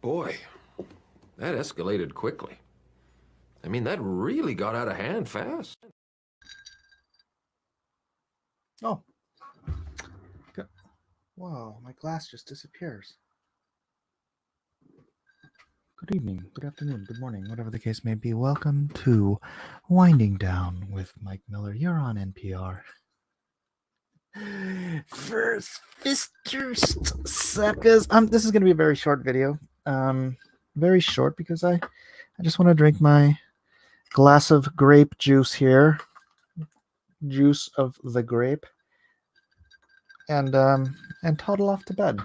Boy, that escalated quickly. I mean, that really got out of hand fast. Oh. Good. Wow, my glass just disappears. Good evening, good afternoon, good morning, whatever the case may be. Welcome to Winding Down with Mike Miller. You're on NPR. First suckers. This is going to be a very short video. Very short because I just want to drink my glass of grape juice here. Juice of the grape. And toddle off to bed.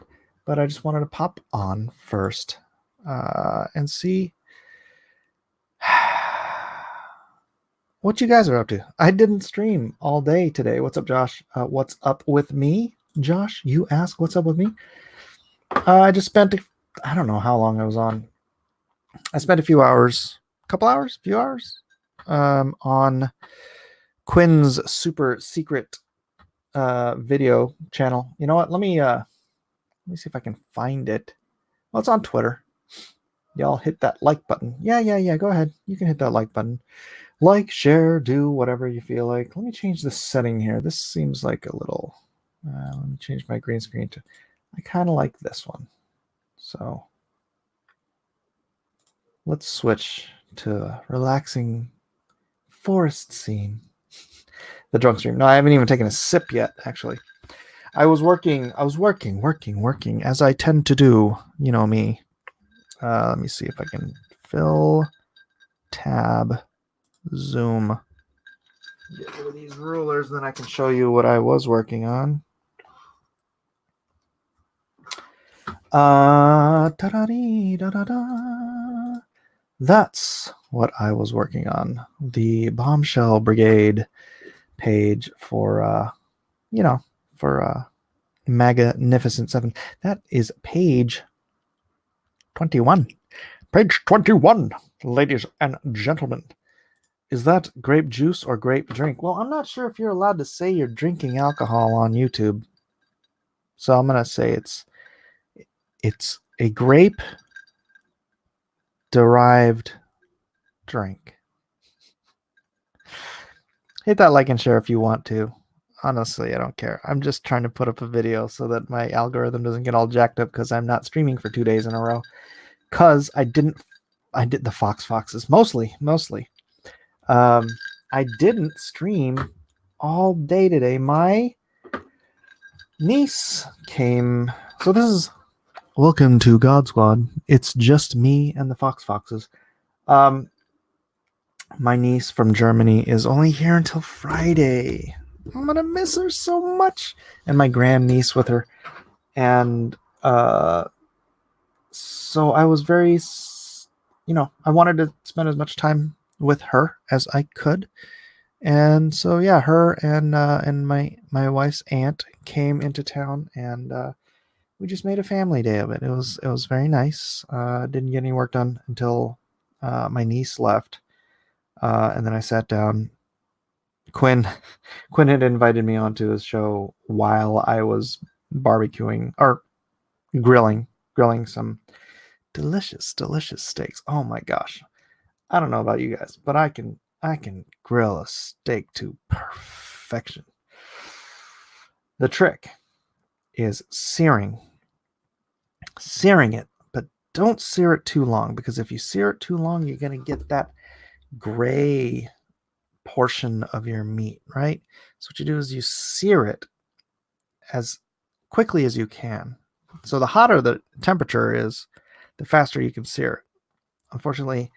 But I just wanted to pop on first and see what you guys are up to. I didn't stream all day today. What's up, Josh? What's up with me? Josh, you ask what's up with me? I just spent, I don't know how long I was on. I spent a few hours, few hours, on Quinn's super secret video channel. You know what? Let me see if I can find it. Well, it's on Twitter. Y'all hit that like button. Yeah. Go ahead. You can hit that like button. Like, share, do whatever you feel like. Let me change the setting here. This seems like a little. Let me change my green screen to. I kind of like this one. So let's switch to a relaxing forest scene. The drunk stream. No, I haven't even taken a sip yet, actually. I was working, as I tend to do. You know me. Let me see if I can fill, tab, zoom. Get rid of these rulers, then I can show you what I was working on. That's what I was working on. The Bombshell Brigade page for, for Magnificent 7. That is page 21. Page 21, ladies and gentlemen. Is that grape juice or grape drink? Well, I'm not sure if you're allowed to say you're drinking alcohol on YouTube. So I'm going to say it's a grape derived drink. Hit that like and share if you want to. Honestly, I don't care. I'm just trying to put up a video so that my algorithm doesn't get all jacked up because I'm not streaming for 2 days in a row. Because I did the foxes mostly. I didn't stream all day today. My niece came. So this is welcome to God Squad. It's just me and the foxes. My niece from Germany is only here until Friday. I'm gonna miss her so much, and my grandniece with her, and so I was very, I wanted to spend as much time with her as I could, and so yeah, her and my wife's aunt came into town, and we just made a family day of it. It was very nice. Didn't get any work done until my niece left. And then I sat down. Quinn had invited me onto his show while I was barbecuing or grilling some delicious steaks. Oh my gosh. I don't know about you guys, but I can grill a steak to perfection. The trick is searing it, but don't sear it too long, because if you sear it too long, you're going to get that gray portion of your meat, right? So what you do is you sear it as quickly as you can. So the hotter the temperature is, the faster you can sear it. Unfortunately,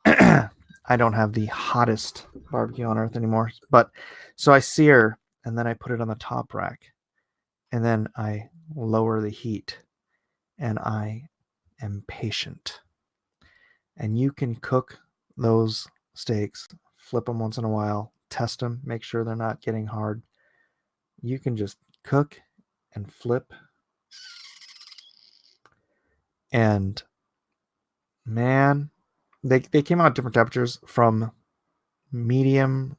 I don't have the hottest barbecue on earth anymore, but so I sear and then I put it on the top rack, and then I lower the heat, and I am patient. And you can cook those steaks, flip them once in a while, test them, make sure they're not getting hard. You can just cook and flip. And man, they came out at different temperatures, from medium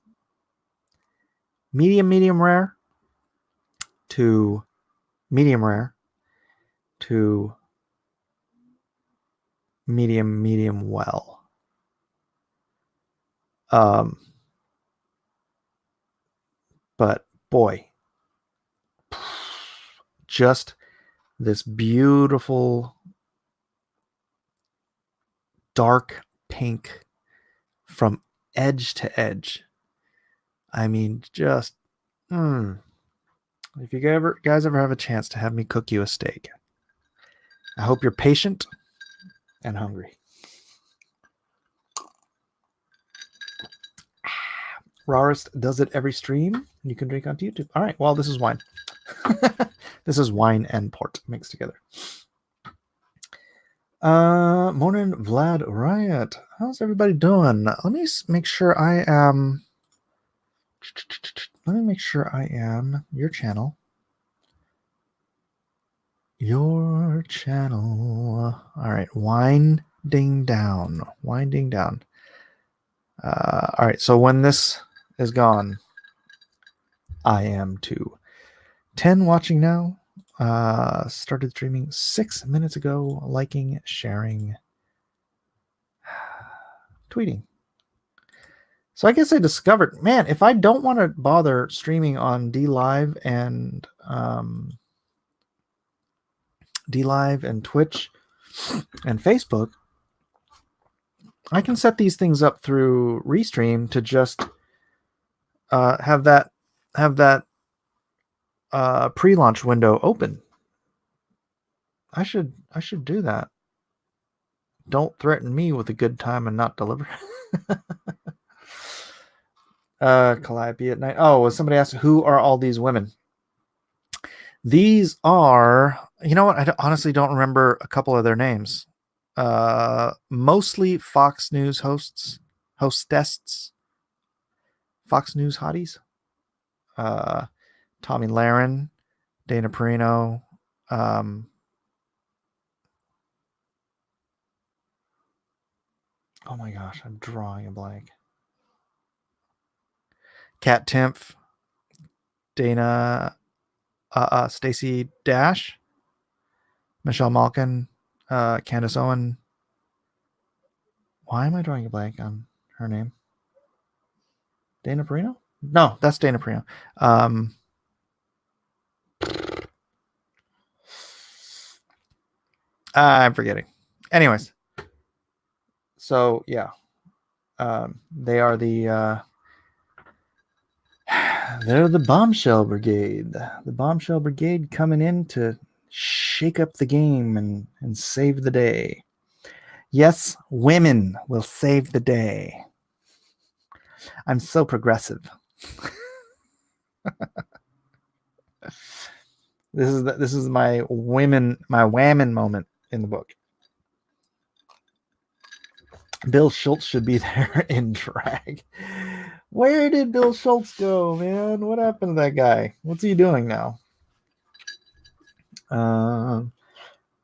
rare to medium rare to medium well. But boy, just this beautiful dark pink from edge to edge. I mean, just if you guys ever have a chance to have me cook you a steak, I hope you're patient and hungry. Rawest does it every stream. You can drink onto YouTube. All right. Well, this is wine. This is wine and port mixed together. Morning, Vlad Riot. How's everybody doing? Let me make sure I am. Let me make sure I am your channel. Your channel. All right. Winding down. Winding down. All right. So when this is gone, I am too. 10 watching now. Started streaming 6 minutes ago. Liking, sharing, tweeting. So I guess I discovered, man, if I don't want to bother streaming on DLive and Twitch and Facebook, I can set these things up through Restream to just have that pre-launch window open. I should do that. Don't threaten me with a good time and not deliver. Calliope at night. Oh, was somebody asked who are all these women? These are, you know what? I honestly don't remember a couple of their names. Mostly Fox News hostesses, Fox News hotties. Tommy Lahren, Dana Perino. Oh my gosh, I'm drawing a blank. Kat Timpf, Dana, Stacey Dash, Michelle Malkin, Candace Owen. Why am I drawing a blank on her name? Dana Perino? No, that's Dana Perino. I'm forgetting. Anyways, so yeah, they are they're the Bombshell Brigade. The Bombshell Brigade coming in to shake up the game and save the day. Yes, women will save the day. I'm so progressive. This is my whammon moment in the book. Bill Schultz should be there in drag. Where did Bill Schultz go, man? What happened to that guy? What's he doing now? Vlad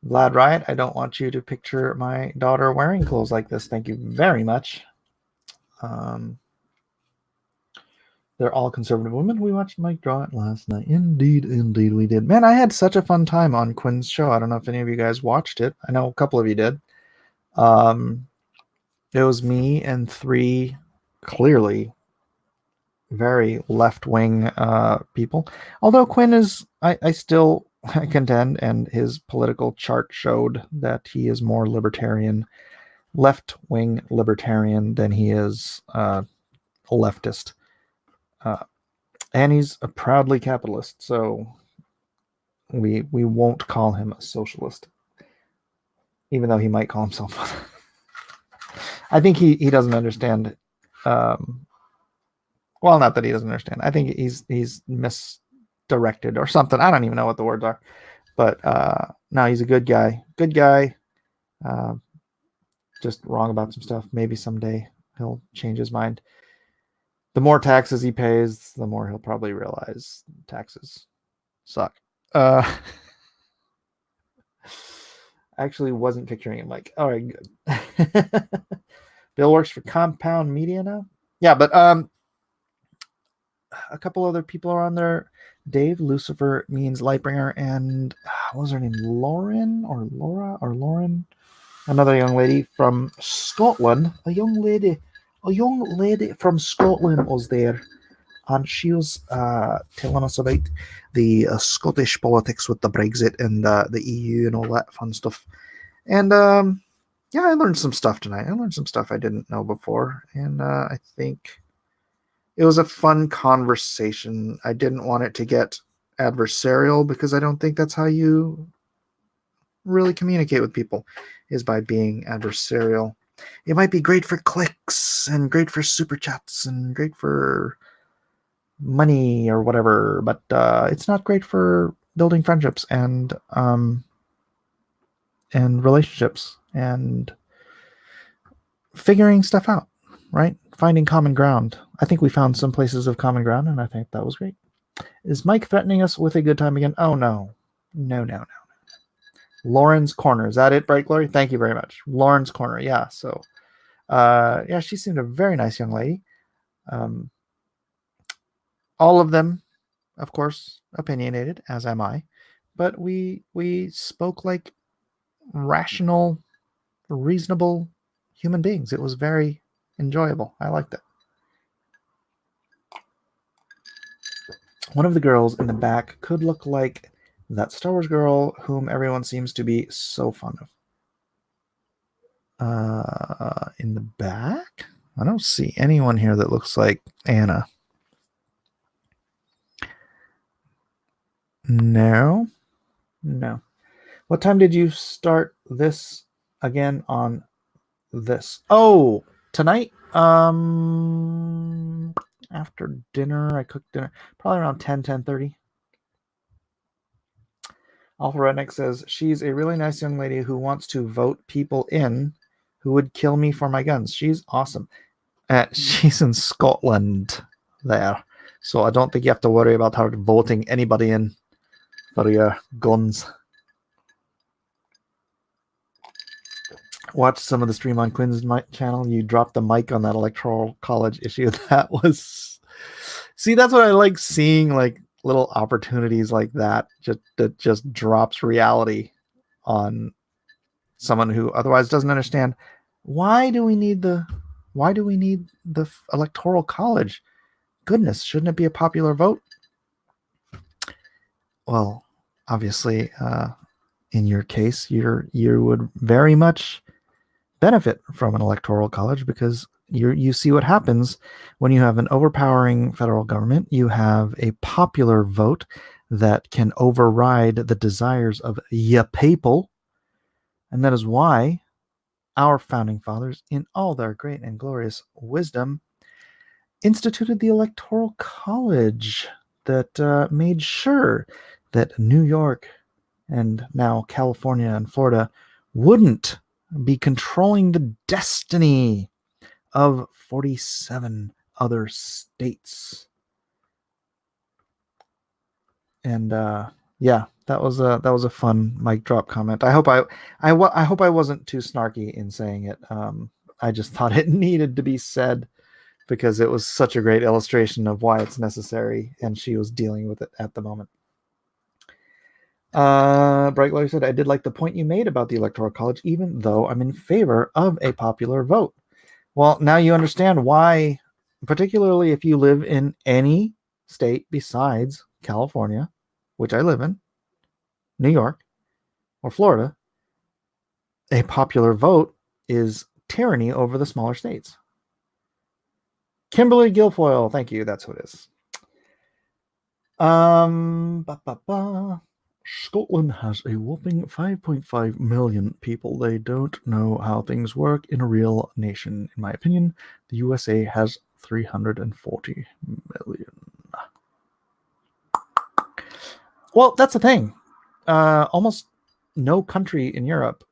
Riot, I don't want you to picture my daughter wearing clothes like this. Thank you very much. They're all conservative women. We watched Mike draw it last night. Indeed we did. Man, I had such a fun time on Quinn's show. I don't know if any of you guys watched it. I know a couple of you did. It was me and 3 clearly very left-wing people. Although Quinn is, I still contend, and his political chart showed that he is more libertarian, left-wing libertarian than he is a leftist. And he's a proudly capitalist, so we won't call him a socialist, even though he might call himself. I think he doesn't understand. Well, not that he doesn't understand. I think he's misdirected or something. I don't even know what the words are. But no, he's a good guy. Good guy. Just wrong about some stuff. Maybe someday he'll change his mind. The more taxes he pays, the more he'll probably realize taxes suck. I actually wasn't picturing him like, all right, good. Bill works for Compound Media now. Yeah, but a couple other people are on there. Dave, Lucifer means Lightbringer, and what was her name? Lauren or Laura or Lauren? another young lady from Scotland. A young lady from Scotland was there, and she was telling us about the Scottish politics with the Brexit and the EU and all that fun stuff. And yeah, I learned some stuff tonight. I learned some stuff I didn't know before, and I think it was a fun conversation. I didn't want it to get adversarial because I don't think that's how you really communicate with people, is by being adversarial. It might be great for clicks and great for super chats and great for money or whatever, but it's not great for building friendships and relationships and figuring stuff out, right? Finding common ground. I think we found some places of common ground, and I think that was great. Is Mike threatening us with a good time again? Oh, no. No. Lauren's Corner. Is that it, Bright Glory? Thank you very much. Lauren's Corner. Yeah. So, yeah, she seemed a very nice young lady. All of them, of course, opinionated, as am I. But we spoke like rational, reasonable human beings. It was very enjoyable. I liked it. One of the girls in the back could look like that Star Wars girl whom everyone seems to be so fond of. In the back? I don't see anyone here that looks like Anna. No. What time did you start this again on this? Oh, tonight? After dinner, I cooked dinner. Probably around 10:30. Alpha Redneck says, she's a really nice young lady who wants to vote people in who would kill me for my guns. She's awesome. She's in Scotland there. So I don't think you have to worry about her voting anybody in for your guns. Watch some of the stream on Quinn's channel. You dropped the mic on that Electoral College issue. That was... See, that's what I like seeing, like little opportunities like that just drops reality on someone who otherwise doesn't understand. Why do we need the Electoral College? Goodness, shouldn't it be a popular vote? Well, obviously, in your case, you would very much benefit from an electoral college because you see what happens when you have an overpowering federal government. You have a popular vote that can override the desires of ya people, and that is why our founding fathers, in all their great and glorious wisdom, instituted the Electoral College that made sure that New York and now California and Florida wouldn't be controlling the destiny of 47 other states. And yeah, that was a fun mic drop comment. I hope I wasn't too snarky in saying it. I just thought it needed to be said because it was such a great illustration of why it's necessary, and she was dealing with it at the moment. Bright Glory said, I did like the point you made about the Electoral College, even though I'm in favor of a popular vote. Well, now you understand why, particularly if you live in any state besides California, which I live in, New York, or Florida, a popular vote is tyranny over the smaller states. Kimberly Guilfoyle, thank you. That's who it is. Scotland has a whopping 5.5 million people. They don't know how things work in a real nation. In my opinion, the USA has 340 million. Well, that's the thing. Almost no country in Europe.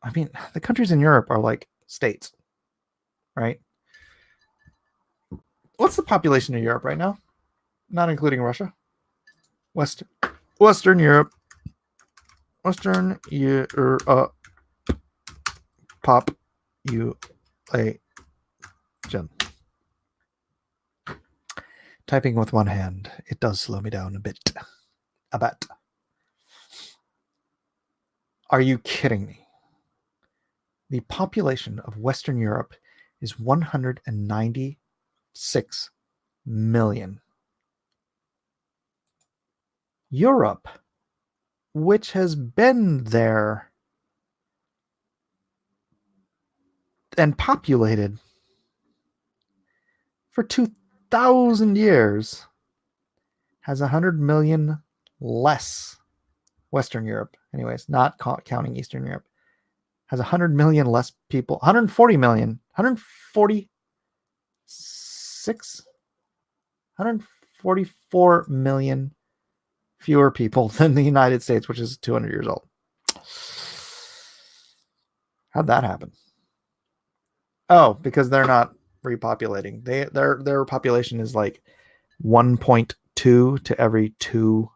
I mean, the countries in Europe are like states, right? What's the population of Europe right now? Not including Russia. Western Europe. Western Europe. Pop you a gem. Typing with one hand, it does slow me down a bit. Are you kidding me? The population of Western Europe is 196 million. Europe, which has been there and populated for 2,000 years, has 100 million less. Western Europe, anyways, not counting Eastern Europe, has 100 million less people, 140 million, 146, 144 million fewer people than the United States, which is 200 years old. How'd that happen? Oh, because they're not repopulating. Their population is like 1.2 to every 2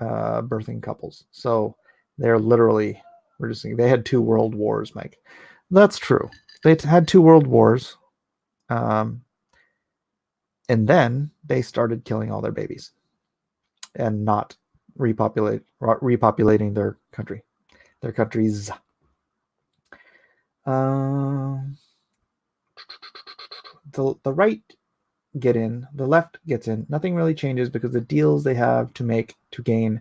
birthing couples. So they're literally reducing. They had 2 world wars, Mike. That's true. They had 2 world wars. And then they started killing all their babies and not repopulating their countries. The right get in, the left gets in. Nothing really changes because the deals they have to make to gain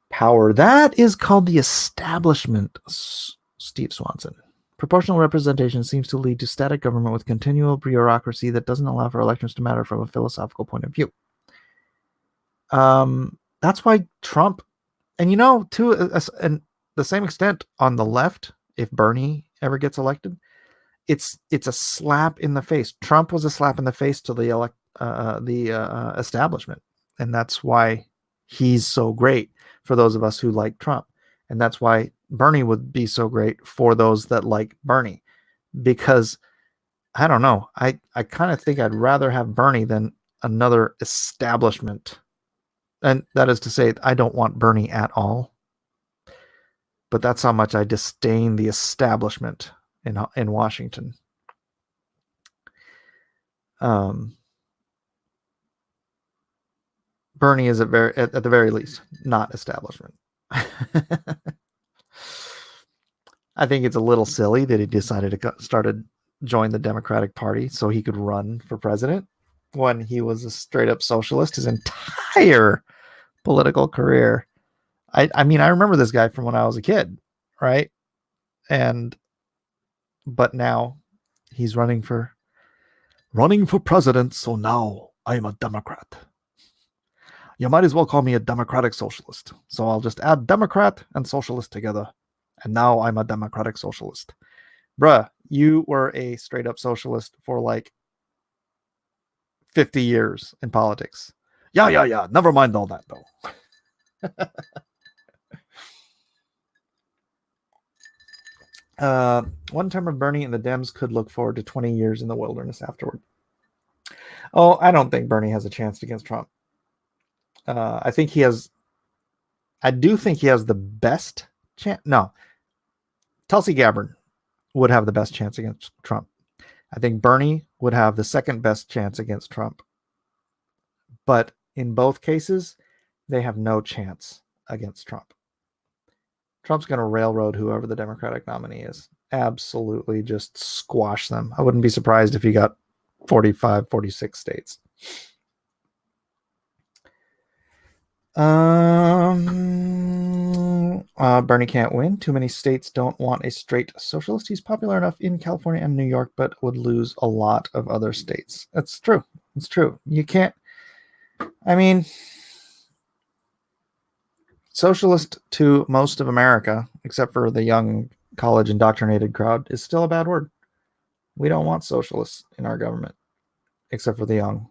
power. That is called the establishment, Steve Swanson. Proportional representation seems to lead to static government with continual bureaucracy that doesn't allow for elections to matter from a philosophical point of view. That's why Trump, and to the same extent on the left, if Bernie ever gets elected, it's a slap in the face. Trump was a slap in the face to the establishment, and that's why he's so great for those of us who like Trump, and that's why Bernie would be so great for those that like Bernie, because I don't know, I kind of think I'd rather have Bernie than another establishment, and that is to say, I don't want Bernie at all, but that's how much I disdain the establishment in Washington. Bernie is at the very least not establishment. I think it's a little silly that he decided to join the Democratic Party so he could run for president when he was a straight up socialist his entire political career. I mean, I remember this guy from when I was a kid, right? But now he's running for president, so now I'm a Democrat. You might as well call me a democratic socialist. So I'll just add Democrat and socialist together. And now I'm a democratic socialist. Bruh, you were a straight up socialist for like 50 years in politics. Yeah. Never mind all that, though. One term of Bernie and the Dems could look forward to 20 years in the wilderness afterward. Oh, I don't think Bernie has a chance against Trump. I do think he has the best chance. No, Tulsi Gabbard would have the best chance against Trump. I think Bernie would have the second best chance against Trump. But in both cases, they have no chance against Trump. Trump's going to railroad whoever the Democratic nominee is. Absolutely just squash them. I wouldn't be surprised if he got 45, 46 states. Bernie can't win. Too many states don't want a straight socialist. He's popular enough in California and New York, but would lose a lot of other states. That's true. It's true. You can't. I mean, socialist to most of America, except for the young college indoctrinated crowd, is still a bad word. We don't want socialists in our government, except for the young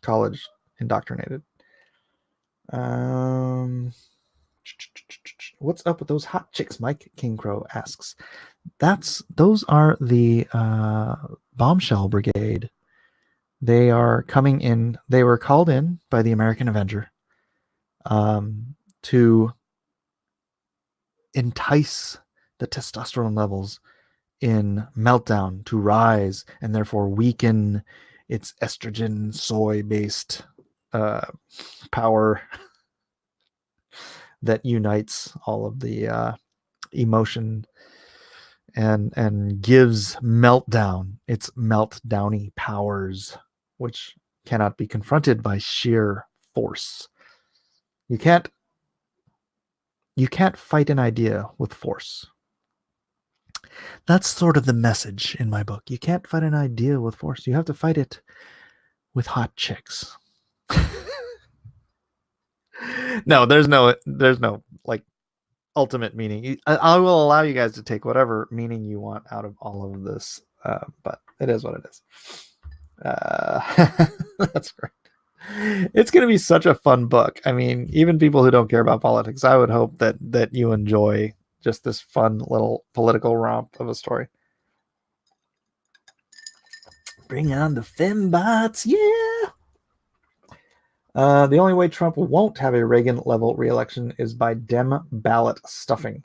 college indoctrinated. What's up with those hot chicks, Mike? King Crow asks. Those are the Bombshell brigade. They are coming in. They were called in by the American Avenger to entice the testosterone levels in Meltdown to rise and therefore weaken its estrogen soy-based power that unites all of the emotion and gives meltdown its meltdowny powers, which cannot be confronted by sheer force. You can't fight an idea with force. That's sort of the message in my book. You can't fight an idea with force. You have to fight it with hot chicks. No, there's no like ultimate meaning. I will allow you guys to take whatever meaning you want out of all of this, but it is what it is. That's great. It's going to be such a fun book. I mean, even people who don't care about politics, I would hope that you enjoy just this fun little political romp of a story. Bring on the fembots, yeah! The only way Trump won't have a Reagan-level re-election is by Dem ballot stuffing.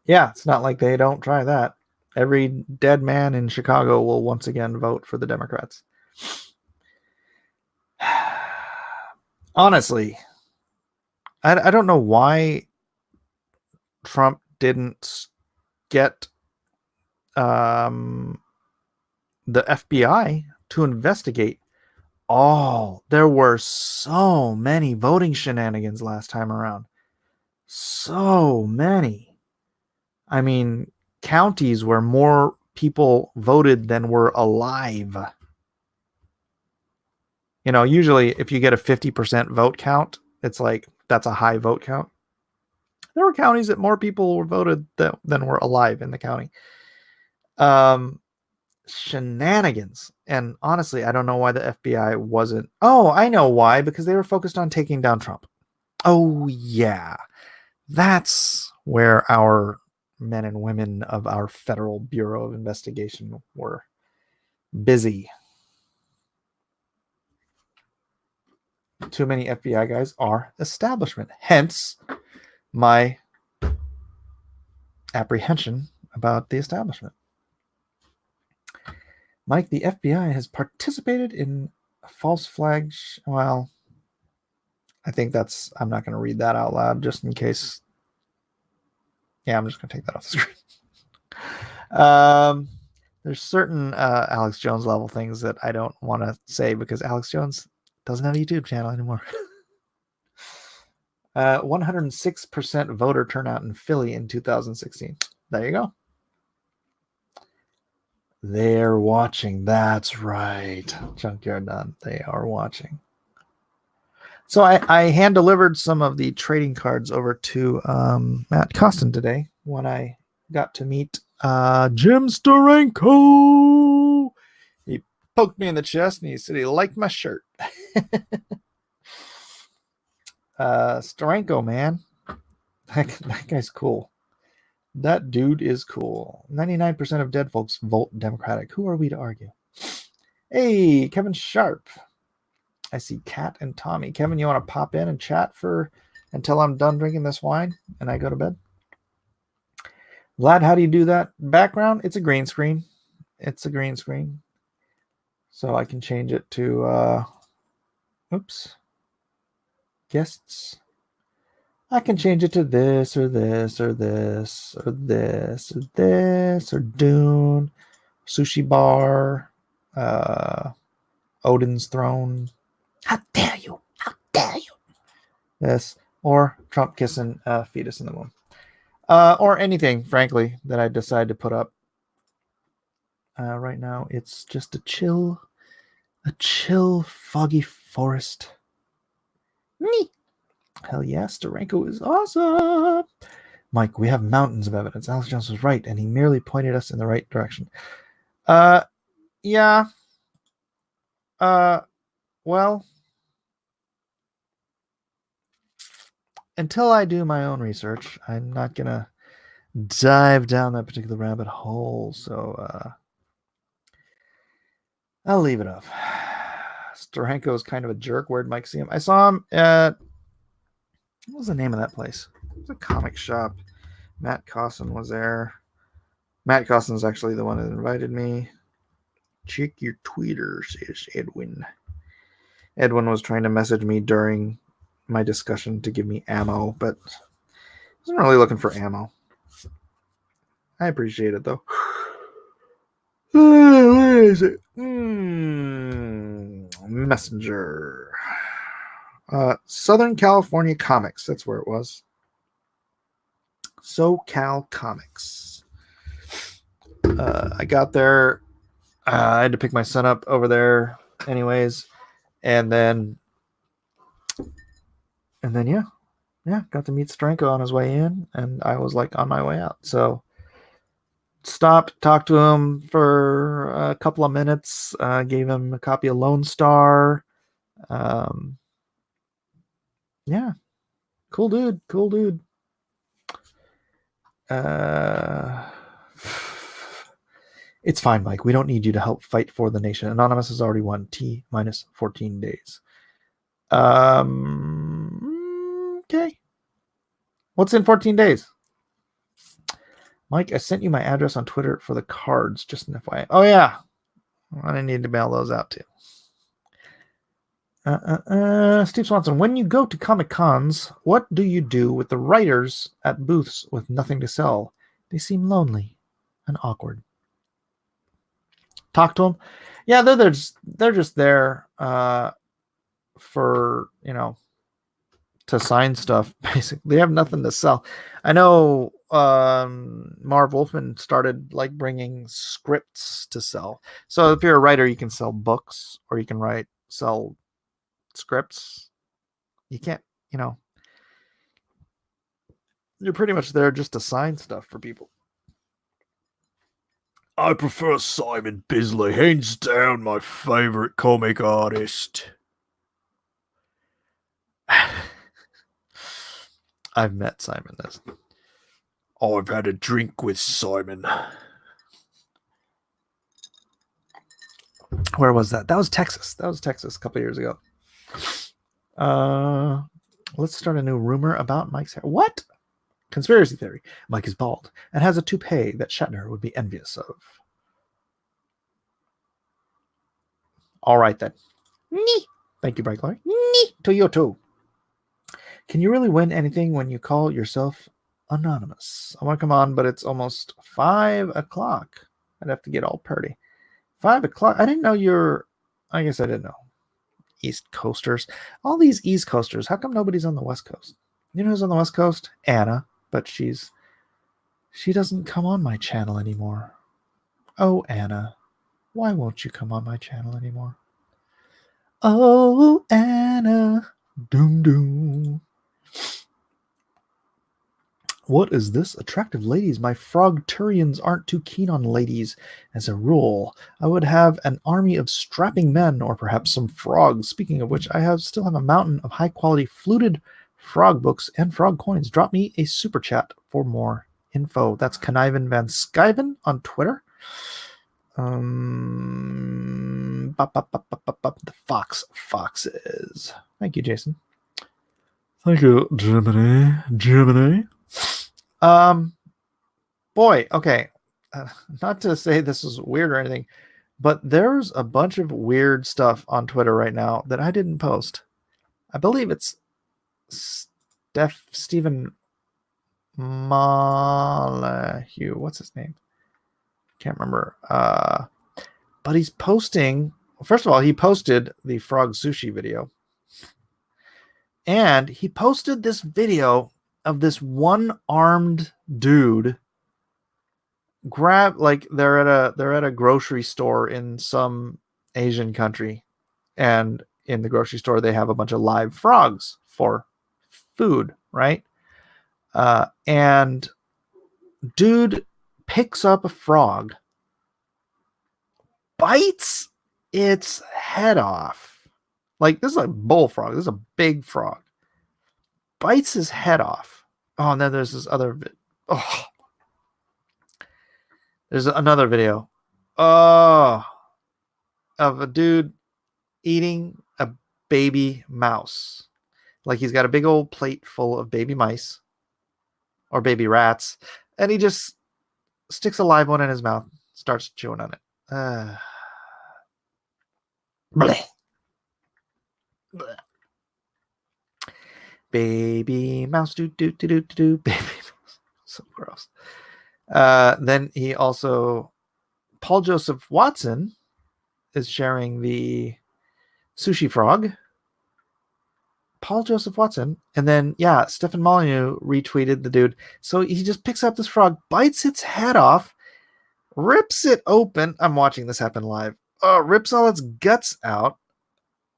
Yeah, it's not like they don't try that. Every dead man in Chicago will once again vote for the Democrats. Honestly, I don't know why Trump didn't get the FBI to investigate there were so many voting shenanigans last time around. So many. I mean, counties where more people voted than were alive. You know, usually if you get a 50% vote count, it's like that's a high vote count. There were counties that more people were voted than were alive in the county. Shenanigans. And honestly, I don't know why the FBI wasn't. Oh, I know why. Because they were focused on taking down Trump. Oh, yeah. That's where our men and women of our Federal Bureau of Investigation were busy. Too many FBI guys are establishment. Hence, my apprehension about the establishment. Mike, the FBI has participated in false flag. Well, I think I'm not going to read that out loud just in case. Yeah, I'm just going to take that off the screen. There's certain Alex Jones level things that I don't want to say because Alex Jones doesn't have a YouTube channel anymore. 106% voter turnout in Philly in 2016. There you go. They're watching. That's right. Junkyard Done. They are watching. So I hand delivered some of the trading cards over to Matt Costin today when I got to meet Jim Steranko. He poked me in the chest and he said he liked my shirt. Steranko, man. That guy's cool. That dude is cool. 99% of dead folks vote Democratic. Who are we to argue? Hey, Kevin Sharp. I see Kat and Tommy. Kevin, you want to pop in and chat until I'm done drinking this wine and I go to bed? Vlad, how do you do that background? It's a green screen. It's a green screen. So I can change it to, guests. I can change it to this or this or this or this or this or Dune, Sushi Bar, Odin's Throne. How dare you? How dare you? This or Trump kissing a fetus in the womb. Or anything, frankly, that I decide to put up. Right now, it's just a chill, foggy forest. Me. Hell yeah, Steranko is awesome. Mike, we have mountains of evidence. Alex Jones was right, and he merely pointed us in the right direction. Yeah. Well, until I do my own research, I'm not going to dive down that particular rabbit hole, so I'll leave it up. Steranko is kind of a jerk. Where'd Mike see him? I saw him at... What was the name of that place? It was a comic shop. Matt Costin was there. Matt Costin's actually the one that invited me. Check your Twitter, says Edwin. Edwin was trying to message me during my discussion to give me ammo, but wasn't really looking for ammo. I appreciate it though. Where is it? Messenger. Southern California Comics. That's where it was. SoCal Comics. I got there. I had to pick my son up over there, anyways, and then yeah, got to meet Stranko on his way in, and I was like on my way out. So stopped, talked to him for a couple of minutes, gave him a copy of Lone Star. Yeah, cool dude. It's fine, Mike. We don't need you to help fight for the nation. Anonymous has already won T minus 14 days. Okay. What's in 14 days? Mike, I sent you my address on Twitter for the cards, just an FYI. Oh, yeah. I need to mail those out too. Steve Swanson, when you go to Comic Cons, what do you do with the writers at booths with nothing to sell? They seem lonely and awkward. Talk to them. Yeah, they're just there for, to sign stuff. Basically, they have nothing to sell. I know Marv Wolfman started like bringing scripts to sell. So if you're a writer, you can sell books or you can sell scripts. You can't, you're pretty much there just to sign stuff for people. I prefer Simon Bisley, hands down my favorite comic artist. I've met Simon. I've had a drink with Simon. Where was that? That was Texas. A couple of years ago. Let's start a new rumor about Mike's hair. What? Conspiracy theory. Mike is bald and has a toupee that Shatner would be envious of. All right, then. Thank you, Bright Glory. To you too. Can you really win anything when you call yourself anonymous? I want to come on, but it's almost 5 o'clock. I'd have to get all purdy. 5 o'clock. I didn't know I guess I didn't know. East Coasters. All these East Coasters. How come nobody's on the West Coast? You know who's on the West Coast? Anna, but she doesn't come on my channel anymore. Oh, Anna, why won't you come on my channel anymore? Oh, Anna, doom doom. What is this? Attractive ladies. My frogturians aren't too keen on ladies. As a rule, I would have an army of strapping men or perhaps some frogs. Speaking of which, I still have a mountain of high-quality fluted frog books and frog coins. Drop me a super chat for more info. That's Connivin Van Skyven on Twitter. The Foxes. Thank you, Jason. Thank you, Germany. Boy, okay. Not to say this is weird or anything, but there's a bunch of weird stuff on Twitter right now that I didn't post. I believe it's Stephen Malahue. What's his name? Can't remember. But he's posting. First of all, he posted the frog sushi video. And he posted this video of this one-armed dude they're at a grocery store in some Asian country, and in the grocery store they have a bunch of live frogs for food, right? And dude picks up a frog, bites its head off. Like, this is a bullfrog. This is a big frog. Bites his head off. Oh, and then there's this other there's another video of a dude eating a baby mouse. Like, he's got a big old plate full of baby mice or baby rats, and he just sticks a live one in his mouth, starts chewing on it. Bleh. Bleh. Baby mouse, do do do do do, baby mouse. So gross. Then he also, Paul Joseph Watson is sharing the sushi frog. Paul Joseph Watson. And then, yeah, Stefan Molyneux retweeted the dude. So he just picks up this frog, bites its head off, rips it open. I'm watching this happen live. Rips all its guts out,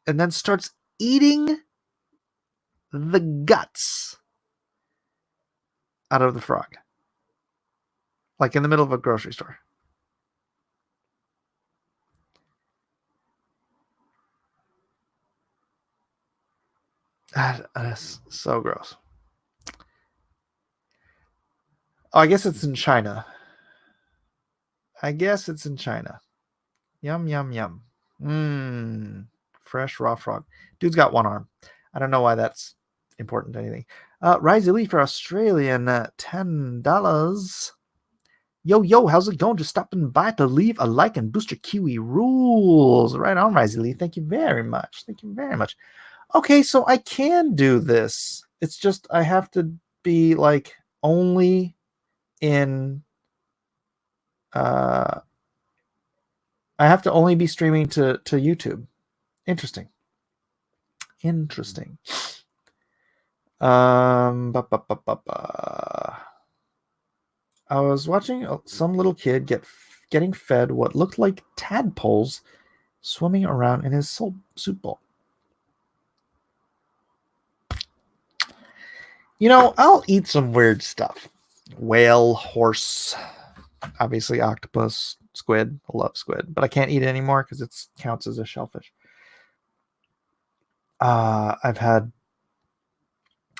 and then starts eating the guts out of the frog. Like in the middle of a grocery store. That is so gross. Oh, I guess it's in China. Yum, yum, yum. Fresh raw frog. Dude's got one arm. I don't know why that's important to anything. Rise Lee for Australian, $10. Yo, how's it going? Just stopping by to leave a like and boost your Kiwi rules. Right on, Rise Lee. Thank you very much. Okay, so I can do this. It's just I have to be like only in I have to only be streaming to YouTube. Interesting. I was watching some little kid getting fed what looked like tadpoles swimming around in his soup bowl. You know, I'll eat some weird stuff. Whale, horse, obviously octopus, squid. I love squid, but I can't eat it anymore because it counts as a shellfish. I've had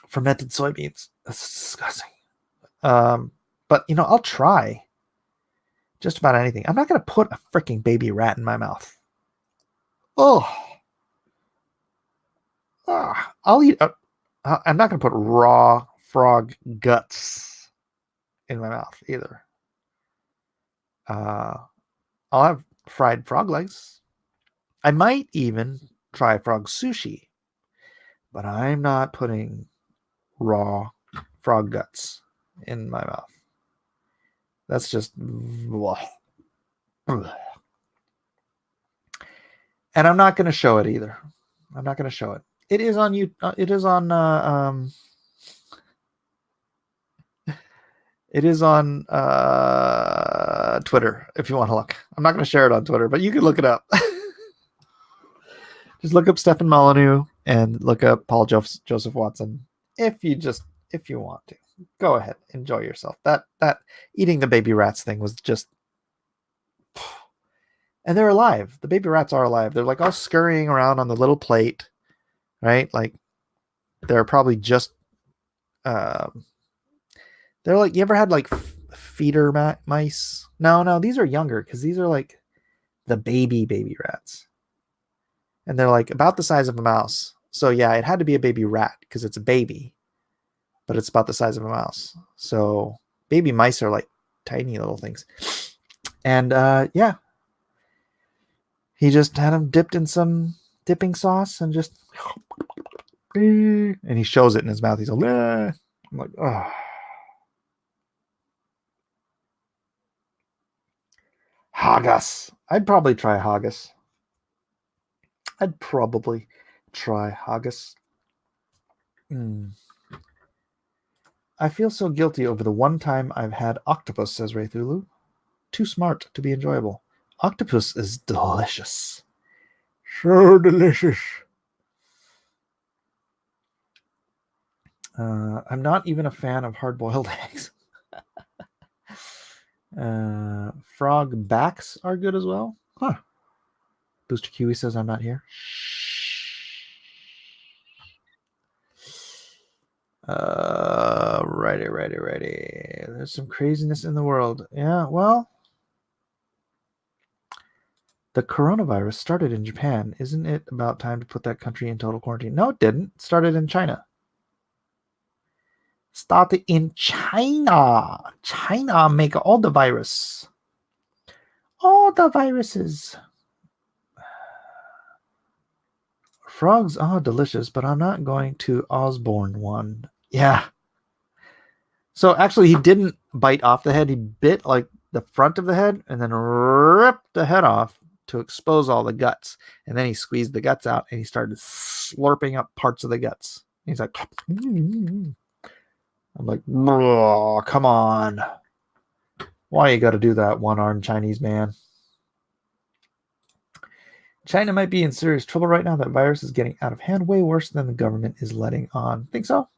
fermented soybeans. That's disgusting. But you know, I'll try just about anything. I'm not going to put a freaking baby rat in my mouth. I'll eat. I'm not going to put raw frog guts in my mouth either. I'll have fried frog legs. I might even try frog sushi, but I'm not putting raw frog guts in my mouth. That's just. And I'm not going to show it either. I'm not going to show it. It is on you. It is on. It is on Twitter if you want to look. I'm not going to share it on Twitter, but you can look it up. Just look up Stefan Molyneux and look up Paul Joseph Watson. If you want to, go ahead, enjoy yourself. That eating the baby rats thing was just. And they're alive. The baby rats are alive. They're like all scurrying around on the little plate, right? Like they're probably just. They're like, you ever had like feeder mice? No, these are younger because these are like the baby rats. And they're like about the size of a mouse. So yeah, it had to be a baby rat because it's a baby, but it's about the size of a mouse. So baby mice are like tiny little things. And yeah, he just had them dipped in some dipping sauce and just, and he shows it in his mouth. He's like, I'm like, oh. Haggis. I'd probably try haggis. I feel so guilty over the one time I've had octopus, says Ray Thulu. Too smart to be enjoyable. Octopus is delicious. So delicious. I'm not even a fan of hard-boiled eggs. Frog backs are good as well. Huh. Booster Kiwi says I'm not here. Righty. There's some craziness in the world. Yeah, well, the coronavirus started in Japan. Isn't it about time to put that country in total quarantine? No, it didn't. It started in China. Started in China. China make all the virus. All the viruses. Frogs, delicious, but I'm not going to Osborne one. Yeah. So actually, he didn't bite off the head. He bit like the front of the head and then ripped the head off to expose all the guts. And then he squeezed the guts out and he started slurping up parts of the guts. He's like, I'm like, oh, come on. Why you got to do that, one-armed Chinese man? China might be in serious trouble right now. That virus is getting out of hand, way worse than the government is letting on. Think so?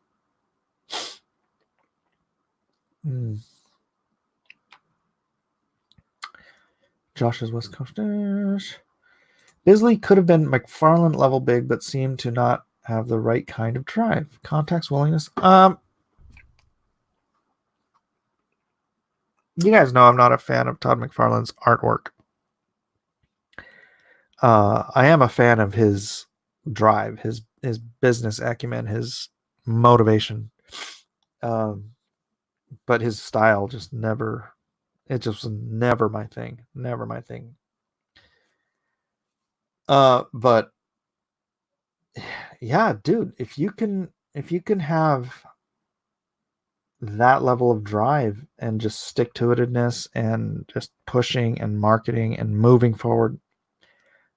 Josh's West Coasters. Bisley could have been McFarland level big, but seemed to not have the right kind of drive. Contacts, willingness. You guys know I'm not a fan of Todd McFarlane's artwork. I am a fan of his drive, his business acumen, his motivation. But his style just never, it just was never my thing. Never my thing. But yeah, dude, if you can have that level of drive and just stick to itedness and just pushing and marketing and moving forward,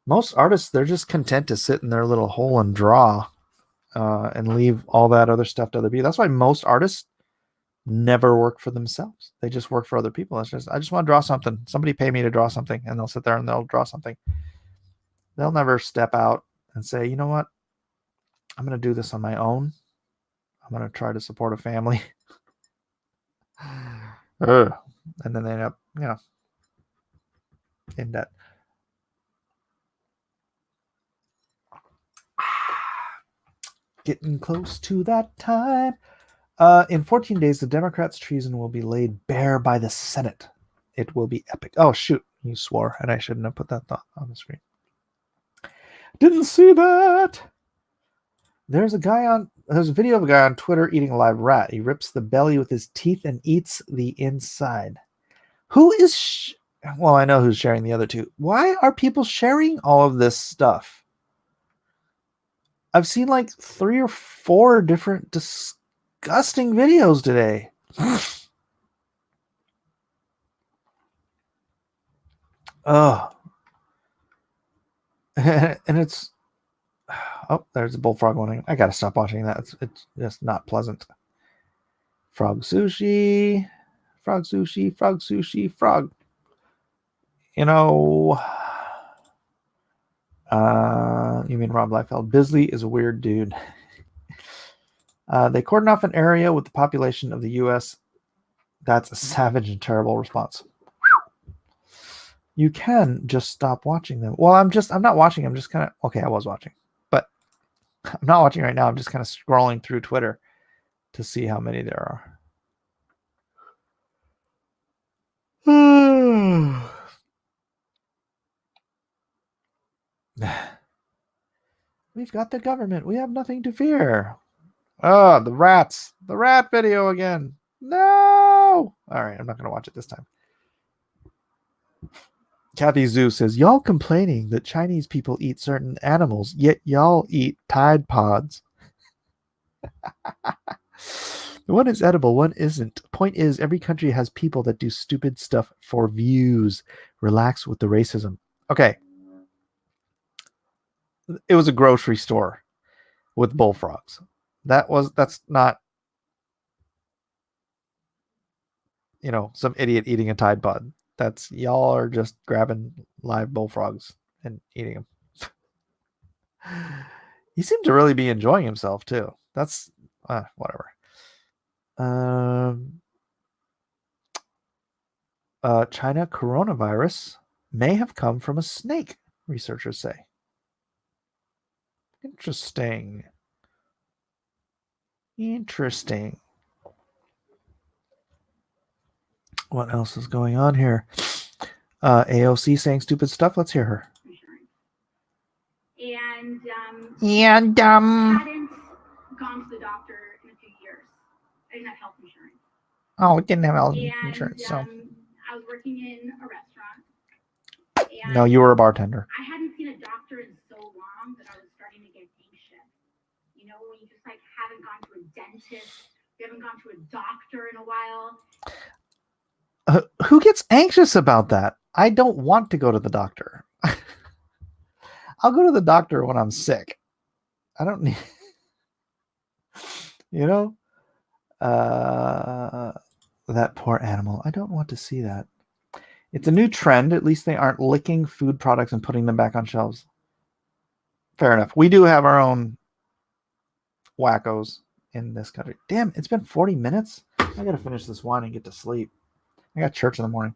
most artists, they're just content to sit in their little hole and draw and leave all that other stuff to other people. That's why most artists never work for themselves. They just work for other people. It's just, I just want to draw something. Somebody pay me to draw something, and they'll sit there and they'll draw something. They'll never step out and say, you know what? I'm going to do this on my own. I'm going to try to support a family. And then they end up, in debt. Getting close to that time. In 14 days, the Democrats' treason will be laid bare by the Senate. It will be epic. Oh, shoot. You swore, and I shouldn't have put that thought on the screen. Didn't see that. There's a video of a guy on Twitter eating a live rat. He rips the belly with his teeth and eats the inside. Who is... well, I know who's sharing the other two. Why are people sharing all of this stuff? I've seen like 3 or 4 different disgusting videos today. Oh. And it's... oh, there's a bullfrog one. I gotta stop watching that. It's just not pleasant. Frog sushi. Frog sushi. Frog sushi. Frog. You mean Rob Liefeld. Bisley is a weird dude. They cordon off an area with the population of the U.S. That's a savage and terrible response. You can just stop watching them. Well, I'm not watching. I'm just kind of... okay, I was watching. But I'm not watching right now. I'm just kind of scrolling through Twitter to see how many there are. We've got the government. We have nothing to fear. Oh, the rats. The rat video again. No! All right, I'm not going to watch it this time. Kathy Zoo says, y'all complaining that Chinese people eat certain animals, yet y'all eat Tide Pods. One is edible, one isn't. Point is, every country has people that do stupid stuff for views. Relax with the racism. Okay. It was a grocery store with bullfrogs. That's not, some idiot eating a Tide Pod. That's, y'all are just grabbing live bullfrogs and eating them. He seemed to really be enjoying himself too. That's whatever. China coronavirus may have come from a snake, researchers say. Interesting. What else is going on here? AOC saying stupid stuff. Let's hear her. And hadn't gone to the doctor in a few years. I didn't have health insurance. Oh, we didn't have health insurance. So I was working in a restaurant. No, you were a bartender. I hadn't seen a doctor in so long that I was starting to get anxious. You know, when you just like haven't gone to a dentist, you haven't gone to a doctor in a while. Who gets anxious about that? I don't want to go to the doctor. I'll go to the doctor when I'm sick. I don't need, you know, that poor animal. I don't want to see that. It's a new trend. At least they aren't licking food products and putting them back on shelves. Fair enough. We do have our own wackos in this country. Damn, it's been 40 minutes. I got to finish this wine and get to sleep. I got church in the morning.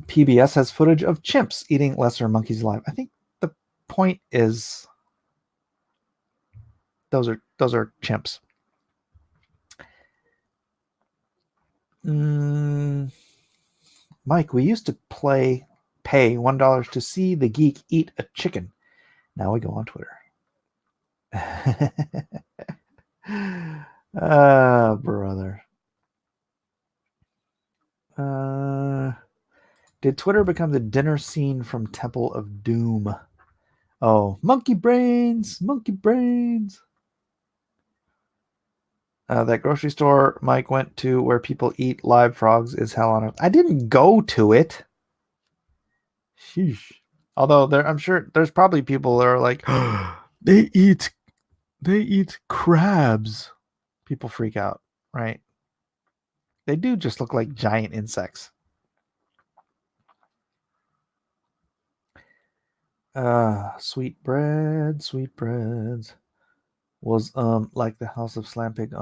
PBS has footage of chimps eating lesser monkeys alive. I think the point is those are chimps. Mike, we used to pay $1 to see the geek eat a chicken. Now we go on Twitter. Brother. Did Twitter become the dinner scene from Temple of Doom? Oh, monkey brains. That grocery store Mike went to where people eat live frogs is hell on earth. I didn't go to it. Sheesh. Although I'm sure there's probably people that are like, they eat crabs. People freak out, right? They do just look like giant insects. Sweetbreads was like the House of Slampig.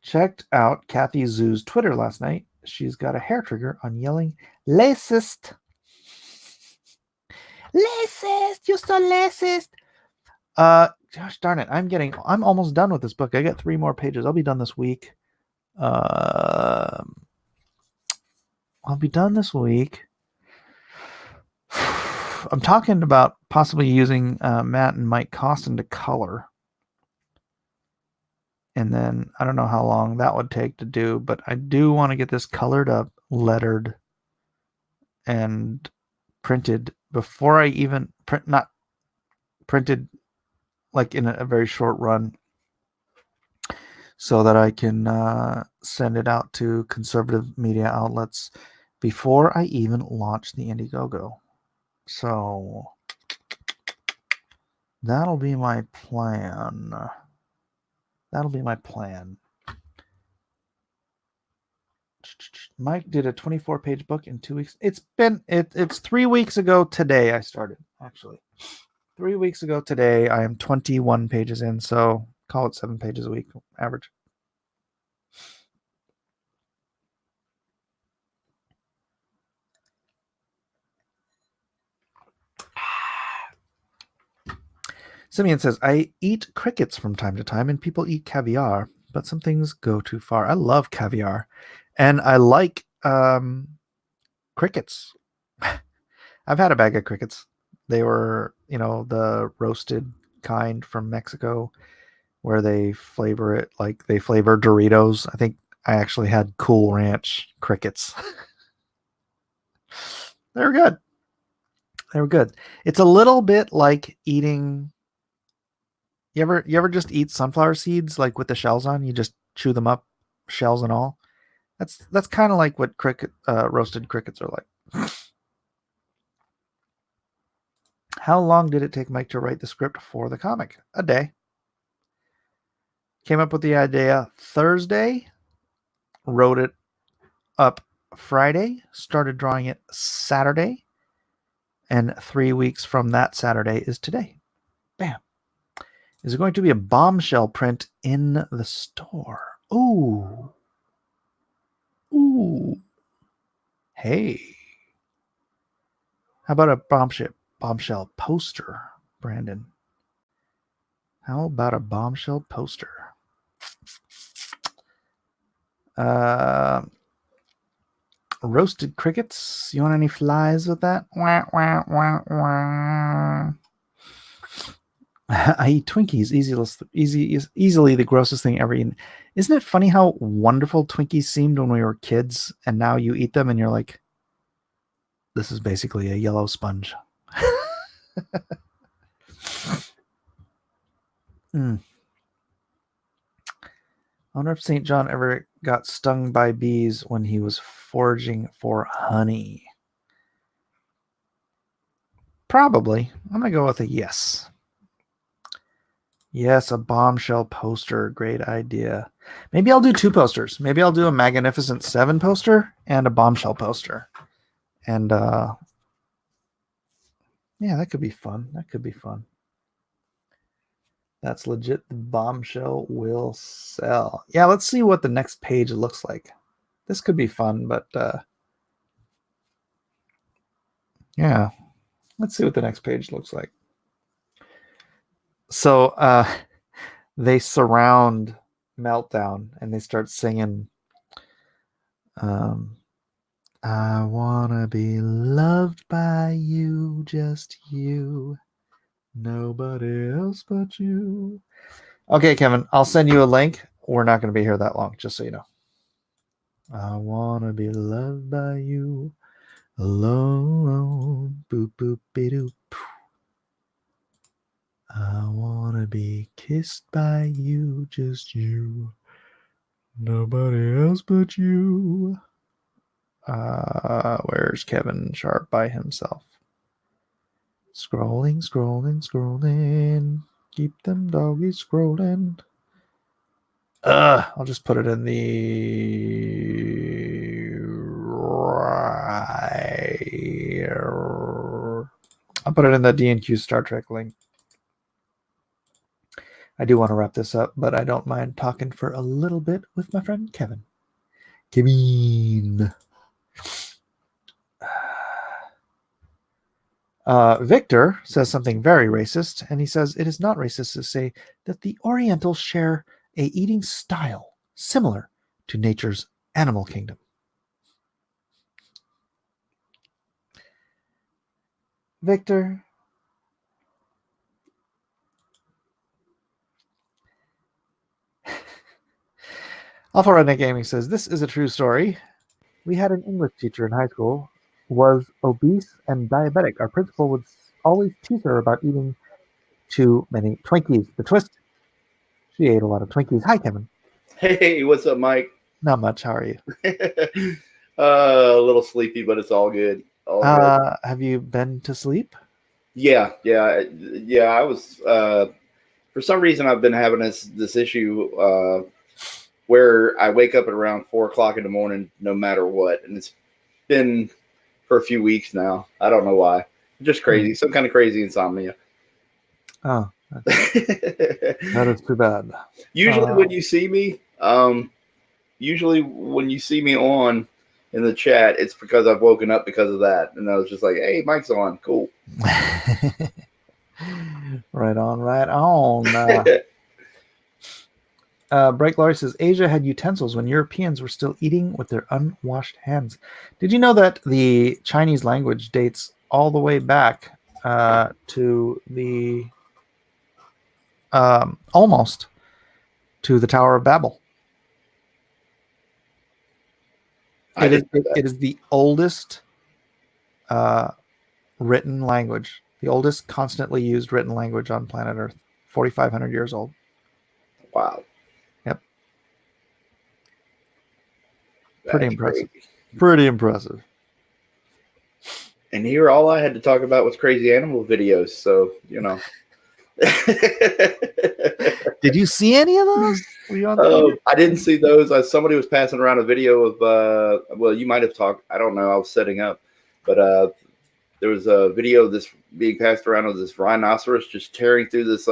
Checked out Kathy Zoo's Twitter last night. She's got a hair trigger on yelling "Racist! Racist! You're so racist!" Gosh darn it! I'm almost done with this book. I got 3 more pages. I'll be done this week. I'll be done this week. I'm talking about possibly using Matt and Mike Costin to color. And then I don't know how long that would take to do, but I do want to get this colored up, lettered, and printed before I even not printed like in a very short run, so that I can send it out to conservative media outlets before I even launch the Indiegogo. So that'll be my plan. Mike did a 24-page book in 2 weeks. It's 3 weeks ago today I started, actually. 3 weeks ago today, I am 21 pages in, so call it 7 pages a week average. Simeon says, I eat crickets from time to time, and people eat caviar, but some things go too far. I love caviar, and I like crickets. I've had a bag of crickets. They were, the roasted kind from Mexico, where they flavor it like they flavor Doritos. I think I actually had Cool Ranch crickets. They were good. It's a little bit like eating. You ever just eat sunflower seeds like with the shells on? You just chew them up, shells and all. That's kind of like what roasted crickets are like. How long did it take Mike to write the script for the comic? A day. Came up with the idea Thursday, wrote it up Friday, started drawing it Saturday, and 3 weeks from that Saturday is today. Bam. Is there going to be a Bombshell print in the store? Ooh. Hey. How about a Bombshell poster, Brandon? How about a Bombshell poster? Roasted crickets. You want any flies with that? Wah, wah, wah, wah. I eat Twinkies, easily the grossest thing ever eaten. Isn't it funny how wonderful Twinkies seemed when we were kids, and now you eat them and you're like, this is basically a yellow sponge. I wonder if St. John ever got stung by bees when he was foraging for honey. Probably. I'm going to go with a yes. Yes, a Bombshell poster. Great idea. Maybe I'll do 2 posters. Maybe I'll do a Magnificent 7 poster and a Bombshell poster. And yeah, that could be fun. That's legit. The Bombshell will sell. Yeah, let's see what the next page looks like. This could be fun, but yeah, let's see what the next page looks like. So they surround Meltdown and they start singing, I wanna be loved by you, just you, nobody else but you. Okay, Kevin, I'll send you a link. We're not going to be here that long, just so you know. I wanna be loved by you alone. Boop boop be doop. I wanna be kissed by you, just you, nobody else but you. Where's Kevin Sharp by himself? Scrolling. Keep them doggies scrolling. I'll just put it in the I'll put it in the D&Q Star Trek link. I do want to wrap this up, but I don't mind talking for a little bit with my friend Kevin. Kevin. Victor says something very racist, and he says it is not racist to say that the Orientals share a eating style similar to nature's animal kingdom. Victor. Alpha Redneck Gaming says, this is a true story. We had an English teacher in high school who was obese and diabetic. Our principal would always tease her about eating too many Twinkies. The twist, she ate a lot of Twinkies. Hi, Kevin. Hey, what's up, Mike? Not much. How are you? A little sleepy, but it's all good. All good. Have you been to sleep? Yeah. I was. For some reason, I've been having this issue where I wake up at around 4 o'clock in the morning, no matter what, and it's been for a few weeks now. I don't know why. Just crazy. Some kind of crazy insomnia. Oh, that is too bad. Usually, when you see me, on in the chat, it's because I've woken up because of that, and I was just like, "Hey, Mike's on, cool." Right on. Bright Glory says Asia had utensils when Europeans were still eating with their unwashed hands. Did you know that the Chinese language dates all the way back to the almost to the Tower of Babel? It is the oldest written language, the oldest constantly used written language on planet Earth. 4,500 years old. Wow. Yep. That's pretty impressive. Crazy. Pretty impressive. And here, all I had to talk about was crazy animal videos. So, you know. Did you see any of those? I didn't see those. Somebody was passing around a video of, well, you might have talked. I don't know. I was setting up. But there was a video of this being passed around of this rhinoceros just tearing through this,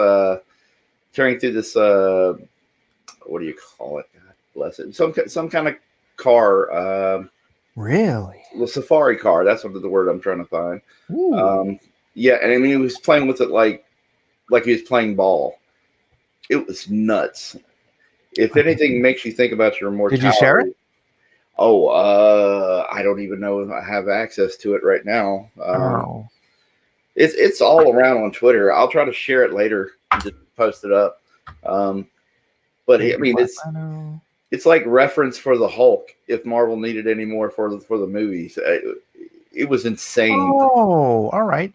what do you call it? God bless it. Some kind of car. Really? The safari car. That's what the word I'm trying to find. Yeah, and I mean, he was playing with it like he was playing ball. It was nuts. If anything makes you think about your mortality. Did you share it? Oh, I don't even know if I have access to it right now. It's all around on Twitter. I'll try to share it later. just post it up. But I mean, it's like reference for the Hulk. If Marvel needed any more for the movies, it was insane. Oh, all right.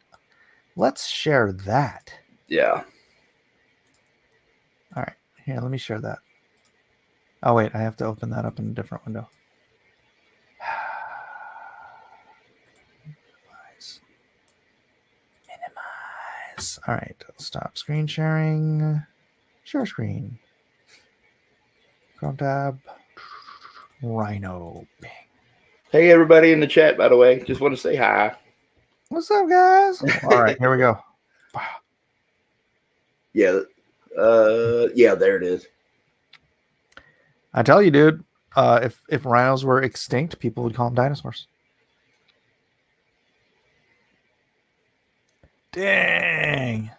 Let's share that. Yeah. All right. Here, let me share that. Oh, wait. I have to open that up in a different window. Minimize. All right. Stop screen sharing. Share screen. Chrome tab. Rhino. Bing. Hey, everybody in the chat, by the way. Just want to say hi. What's up, guys? All right. Here we go. Yeah. Yeah, there it is. I tell you, dude, if rhinos were extinct, people would call them dinosaurs. Dang.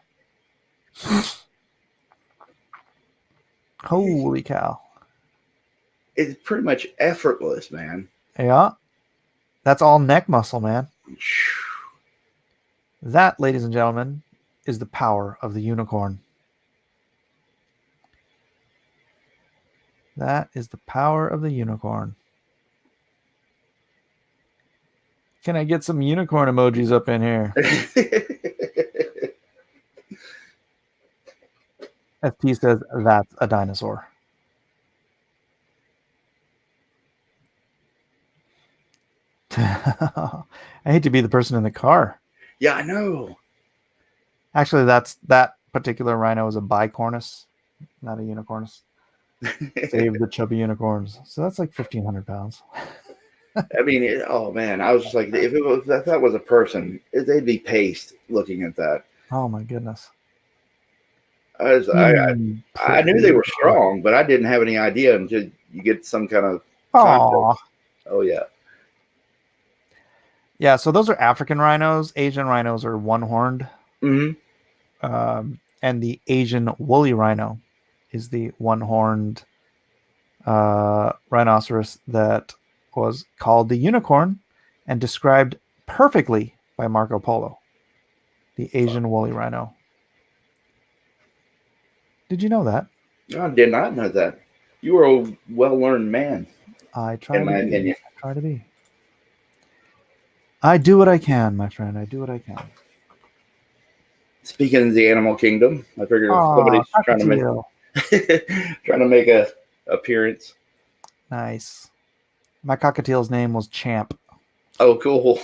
Holy cow. It's pretty much effortless, man. Yeah. That's all neck muscle, man. That, ladies and gentlemen, is the power of the unicorn. That is the power of the unicorn. Can I get some unicorn emojis up in here? FP says that's a dinosaur. I hate to be the person in the car. Yeah, I know. Actually, that particular rhino is a bicornus, not a unicornus. Save the chubby unicorns. So that's like 1,500 pounds. I mean, oh man, I was just like, if that was a person, they'd be paced looking at that. Oh my goodness. I knew they were strong, but I didn't have any idea until you get some kind of context. Oh yeah. Yeah, so those are African rhinos. Asian rhinos are one-horned. Mm-hmm. And the Asian woolly rhino is the one-horned rhinoceros that was called the unicorn and described perfectly by Marco Polo. The Asian woolly rhino. Did you know that? I did not know that. You are a well-learned man. I try in my opinion. I try to be. I do what I can, my friend. I do what I can. Speaking of the animal kingdom, I figured somebody's trying to make a appearance. Nice. My cockatiel's name was Champ. Oh, cool.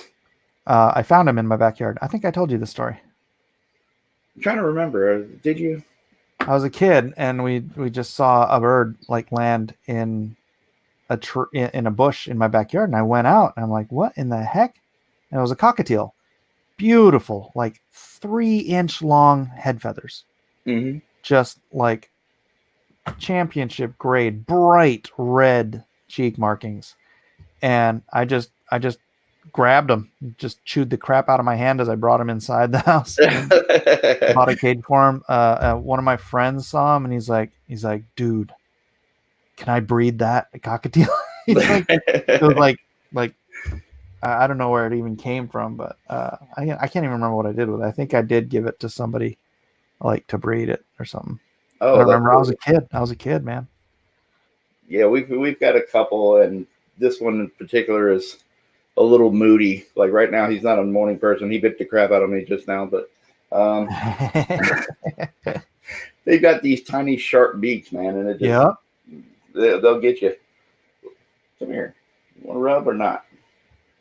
I found him in my backyard. I think I told you this story. I'm trying to remember. Did you? I was a kid, and we just saw a bird like land in a bush in my backyard, and I went out, and I'm like, "What in the heck?" And it was a cockatiel, beautiful, like 3-inch long head feathers, just like championship grade, bright red cheek markings, and I just grabbed him, just chewed the crap out of my hand as I brought him inside the house. Bought a cage for him. One of my friends saw him, and he's like, "Dude, can I breed that a cockatiel?" He's like, it was like I don't know where it even came from, but I can't even remember what I did with it. I think I did give it to somebody like to breed it or something. Oh, I remember cool. I was a kid, man. Yeah, we've got a couple, and this one in particular is a little moody. Like right now, he's not a morning person. He bit the crap out of me just now, but they've got these tiny sharp beaks, man, and it just they'll get you. Come here. You want to rub or not?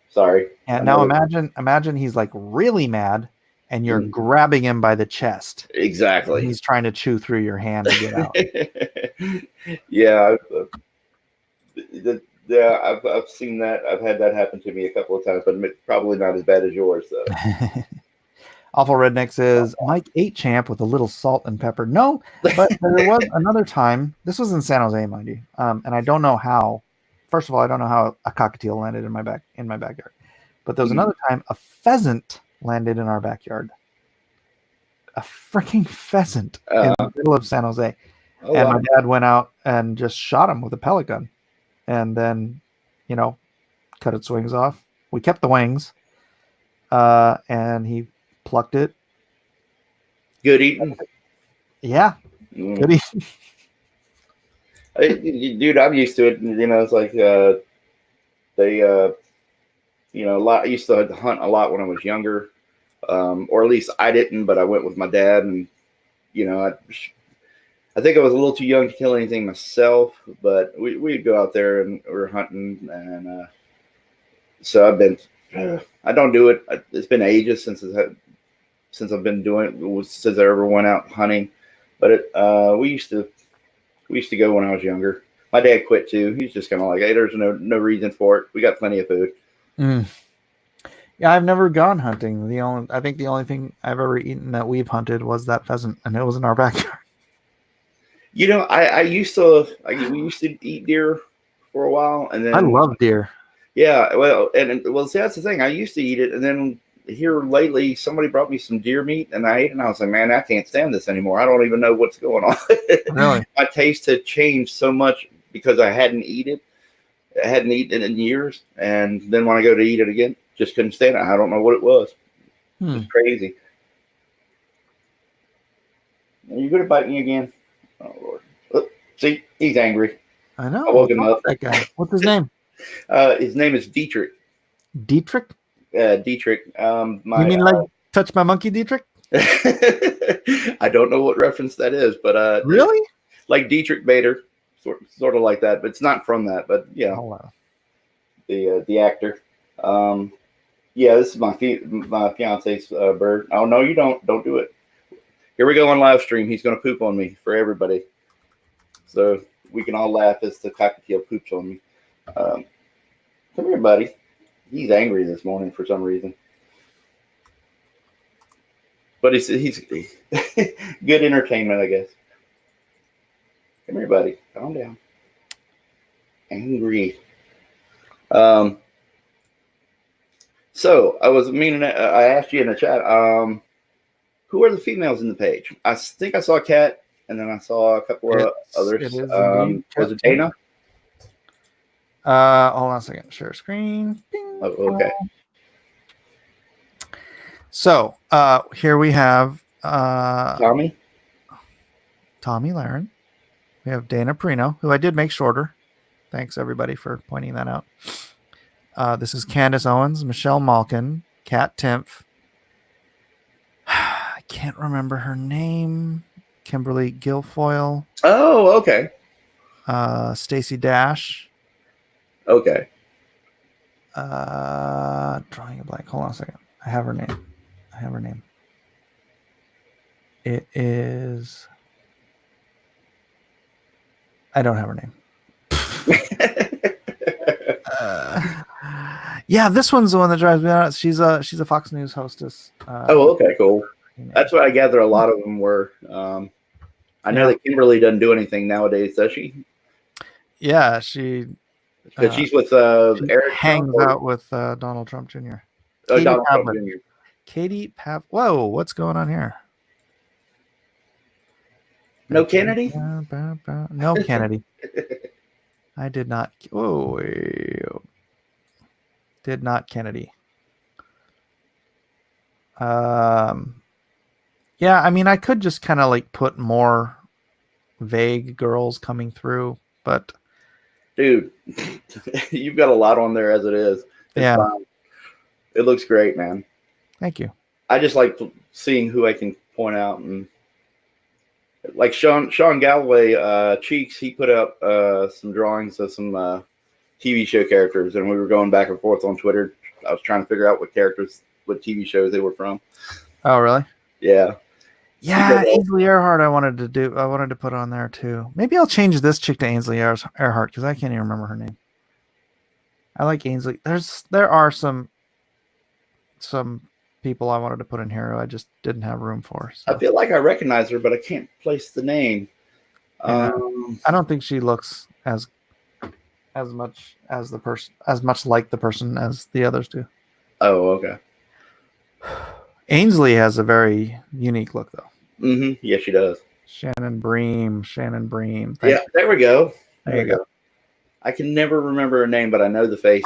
Sorry. And now imagine he's like really mad, and you're grabbing him by the chest. Exactly. He's trying to chew through your hand to get out. Yeah, I've seen that. I've had that happen to me a couple of times, but probably not as bad as yours, though. Awful Redneck says, Mike ate Champ with a little salt and pepper. No, but there was another time. This was in San Jose, mind you. And I don't know how. First of all, I don't know how a cockatiel landed in my backyard. But there was another time a pheasant landed in our backyard. A freaking pheasant in the middle of San Jose. And my dad went out and just shot him with a pellet gun. And then, cut its wings off. We kept the wings. And he plucked it. Good eating. Yeah, Mm. goody. Dude, I'm used to it. You know, it's like they, you know, a lot. I used to hunt a lot when I was younger, or at least I didn't, but I went with my dad, and you know, I think I was a little too young to kill anything myself, but we'd go out there and we were hunting, and so I've been. I don't do it. It's been ages since I've been doing it, since I ever went out hunting. But we used to go when I was younger. My dad quit too. He's just kind of like, hey, there's no reason for it. We got plenty of food. Mm. Yeah, I've never gone hunting. I think the only thing I've ever eaten that we've hunted was that pheasant, and it was in our backyard. You know, we used to eat deer for a while, and then I love deer. yeah, well, see, that's the thing. I used to eat it, and then here lately, somebody brought me some deer meat, and I ate it, and I was like, man, I can't stand this anymore. I don't even know what's going on. Really? My taste had changed so much because I hadn't eaten it in years, and then when I go to eat it again, just couldn't stand it. I don't know what it was. It's crazy. Are you going to bite me again? Oh, Lord. Oh, see, he's angry. I know. I woke him up. That guy. What's his name? His name is Dietrich. Dietrich? Dietrich. You mean like Touch My Monkey Dietrich? I don't know what reference that is, but Really? like Dietrich Bader, sort of like that, but it's not from that. But yeah, Oh, wow. The actor. Yeah, this is my fiance's bird. Oh no, you don't do it. Here we go on live stream. He's going to poop on me for everybody, so we can all laugh as the cockatiel poops on me. Come here, buddy. He's angry this morning for some reason, but he's good entertainment, I guess. Come here, buddy. Calm down. Angry. So I was meaning. I asked you in the chat. Who are the females in the page? I think I saw Kat, and then I saw a couple of others. Was it Dana? Hold on a second. Share screen. Bing. Oh, okay. So here we have Tommy Laren. We have Dana Perino, who I did make shorter. Thanks everybody for pointing that out. This is Candace Owens, Michelle Malkin, Kat Timpf. I can't remember her name. Kimberly Guilfoyle. Oh, okay. Stacy Dash. Okay. Drawing a blank. Hold on a second. I have her name. It is. I don't have her name. Yeah, this one's the one that drives me out. She's a Fox News hostess. Oh, okay, cool. That's what I gather. A lot of them were. I know that Kimberly doesn't do anything nowadays, does she? Yeah, she. Because she's with Eric. Hangs out with Donald Trump Jr. Donald Trump Jr. Katie Pav. Whoa, what's going on here? No Kennedy? No Kennedy. I did not. Oh, did not Kennedy. Yeah, I mean, I could just kind of like put more vague girls coming through, but dude, you've got a lot on there as it is. It's fine. It looks great, man. Thank you. I just like seeing who I can point out, and like Sean Galloway, Cheeks, he put up some drawings of some TV show characters, and we were going back and forth on Twitter. I was trying to figure out what TV shows they were from. Oh, really? Yeah. Yeah, Ainsley Earhart. I wanted to put on there too. Maybe I'll change this chick to Ainsley Earhart because I can't even remember her name. I like Ainsley. There are some people I wanted to put in here who I just didn't have room for. So. I feel like I recognize her, but I can't place the name. Yeah. I don't think she looks as much as the person, as much like the person as the others do. Oh, okay. Ainsley has a very unique look, though. Mm-hmm. Yeah, she does. Shannon Bream. Yeah, there we go. There you go. I can never remember her name, but I know the face.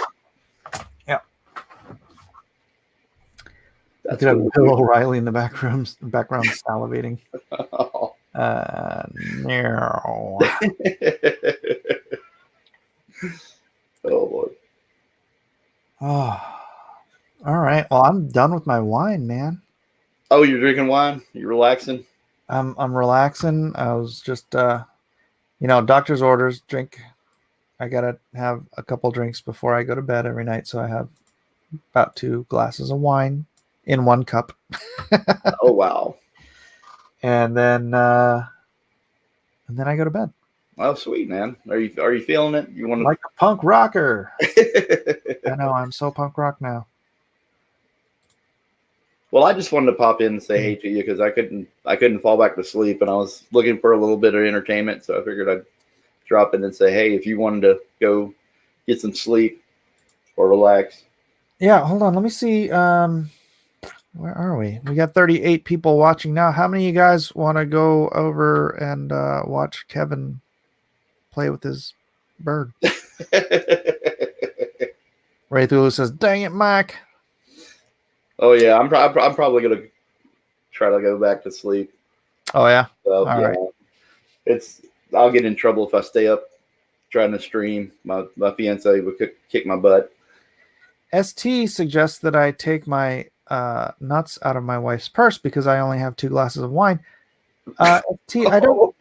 Yeah. That's cool. Bill O'Reilly in the background salivating. Oh. No. Oh boy. Oh, all right. Well, I'm done with my wine, man. Oh, you're drinking wine? You're relaxing? I'm relaxing. I was just doctor's orders, drink. I gotta have a couple drinks before I go to bed every night, so I have about 2 glasses of wine in 1 cup. Oh wow. and then I go to bed. Oh sweet, man. Are you feeling it? You want Like a punk rocker. to I know, I'm so punk rock now. Well, I just wanted to pop in and say hey to you because I couldn't fall back to sleep and I was looking for a little bit of entertainment, so I figured I'd drop in and say, hey, if you wanted to go get some sleep or relax. Yeah, hold on. Let me see. Where are we? We got 38 people watching now. How many of you guys want to go over and watch Kevin play with his bird? Ray Thulu says, "Dang it, Mike." Oh yeah, I'm probably gonna try to go back to sleep. Oh yeah. So All right. I'll get in trouble if I stay up trying to stream. My fiance would kick my butt. ST suggests that I take my nuts out of my wife's purse because I only have 2 glasses of wine. ST, I don't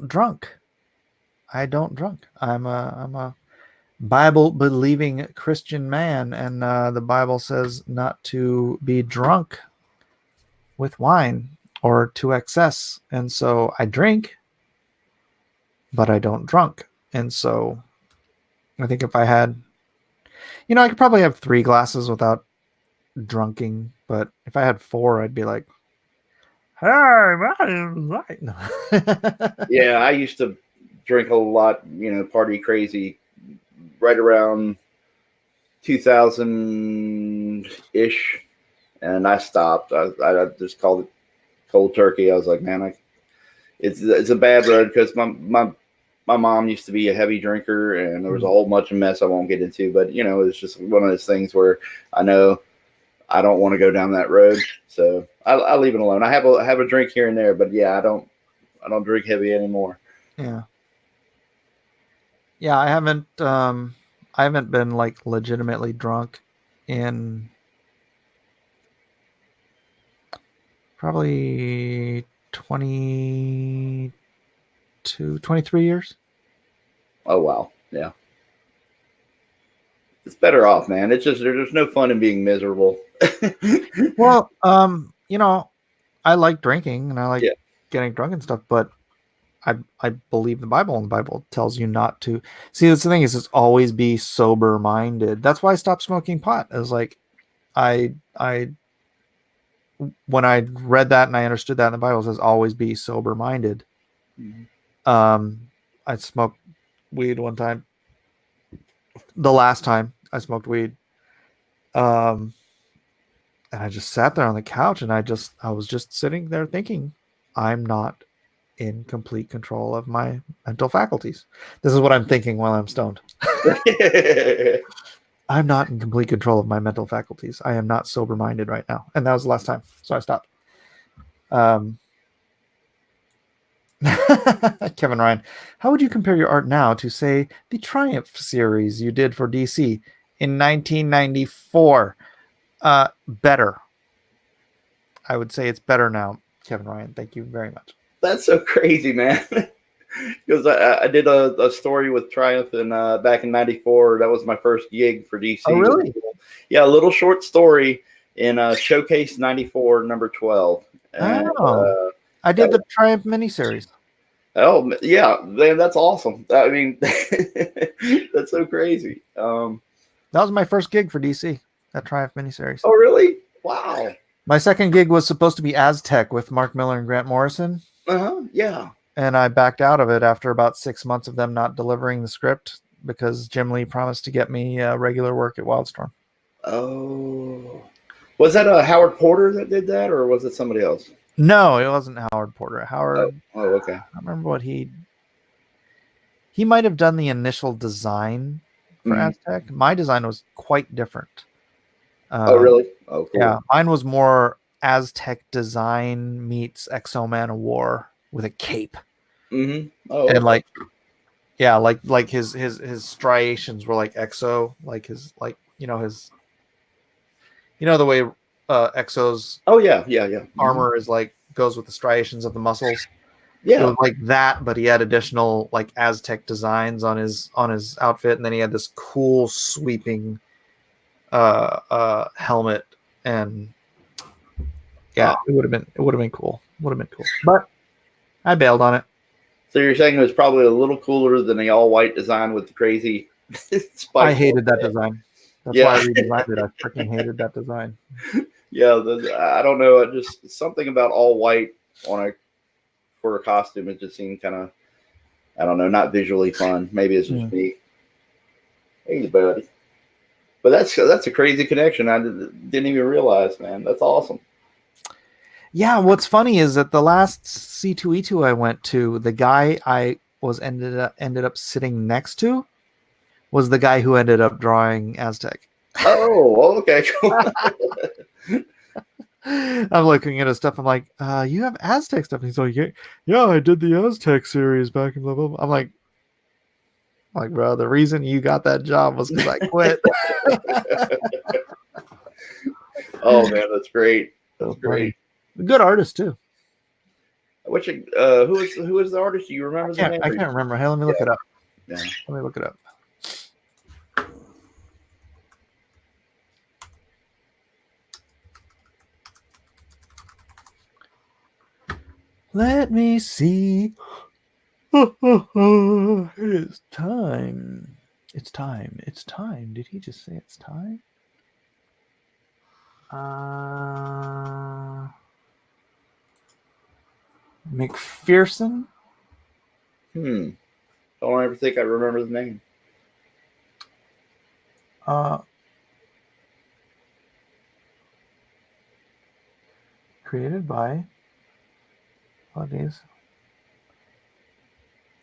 drunk. I don't drunk. I'm a Bible believing Christian man, and the Bible says not to be drunk with wine or to excess. And so I drink, but I don't drunk. And so I think if I had, I could probably have 3 glasses without drunking, but if I had 4, I'd be like, hey, right. Yeah, I used to drink a lot, party crazy right around 2000 ish, and I stopped. I just called it cold turkey. I was like, man, it's a bad road because my mom used to be a heavy drinker, and there was a whole bunch of mess I won't get into. But it's just one of those things where I know I don't want to go down that road, so I leave it alone. I have a drink here and there, but yeah, I don't drink heavy anymore. Yeah. I haven't been like legitimately drunk in probably 23 years. Oh wow, yeah. It's better off, man. It's just there's no fun in being miserable. Well, I like drinking and I like getting drunk and stuff, but I believe the Bible, and the Bible tells you not to. See, that's the thing is, it's always be sober minded. That's why I stopped smoking pot. It was like, I when I read that and I understood that in the Bible, it says always be sober minded. Mm-hmm. I smoked weed one time. The last time I smoked weed, and I just sat there on the couch and I was just sitting there thinking, I'm not in complete control of my mental faculties. This is what I'm thinking while I'm stoned. I'm not in complete control of my mental faculties. I am not sober minded right now. And that was the last time. So I stopped. Kevin Ryan, how would you compare your art now to, say, the Triumph series you did for DC in 1994? Better. I would say it's better now, Kevin Ryan. Thank you very much. That's so crazy, man. Because I did a story with Triumph back in '94. That was my first gig for DC. Oh, really? Yeah, a little short story in Showcase '94, number 12. And, I did the Triumph miniseries. Oh yeah, man, that's awesome. I mean, that's so crazy. That was my first gig for DC. That Triumph miniseries. Oh really? Wow. My second gig was supposed to be Aztec with Mark Miller and Grant Morrison. Yeah. And I backed out of it after about 6 months of them not delivering the script because Jim Lee promised to get me regular work at Wildstorm. Oh. Was that Howard Porter that did that, or was it somebody else? No, it wasn't Howard Porter. Howard. Oh okay. I remember what he might have done the initial design for Aztec. My design was quite different. Oh really? Oh cool. Yeah, mine was more Aztec design meets Exo Man of War with a cape. Mm-hmm. Oh, And okay. like, yeah, like his striations were like Exo, like his like his the way Exo's Oh yeah, yeah, yeah. Mhm. armor is like goes with the striations of the muscles. It Yeah. was like that, but he had additional like Aztec designs on his outfit, and then he had this cool sweeping helmet, and yeah, it would have been cool. Would have been cool. But I bailed on it. So you're saying it was probably a little cooler than the all white design with the crazy spike. I hated that design. That's why I redesigned it. I freaking hated that design. Yeah, I don't know. Just something about all white for a costume. It just seemed kind of, I don't know, not visually fun. Maybe it's just me. Hey, buddy. But that's a crazy connection. I didn't even realize, man. That's awesome. Yeah, what's funny is that the last C2E2 I went to, the guy I was ended up sitting next to was the guy who ended up drawing Aztec. Oh, okay, cool. I'm looking at his stuff. I'm like, you have Aztec stuff. And he's like, yeah, I did the Aztec series back in blah, blah, blah. I'm like, bro, the reason you got that job was because I quit. Oh man, that's great. That's great. Good artist too. Which who is the artist? Do you remember the name? I can't remember. Hey, let me look it up. Yeah. Let me look it up. Let me see. It is time. It's time. It's time. Did he just say it's time? McPherson? Don't ever think I remember the name. Created by these.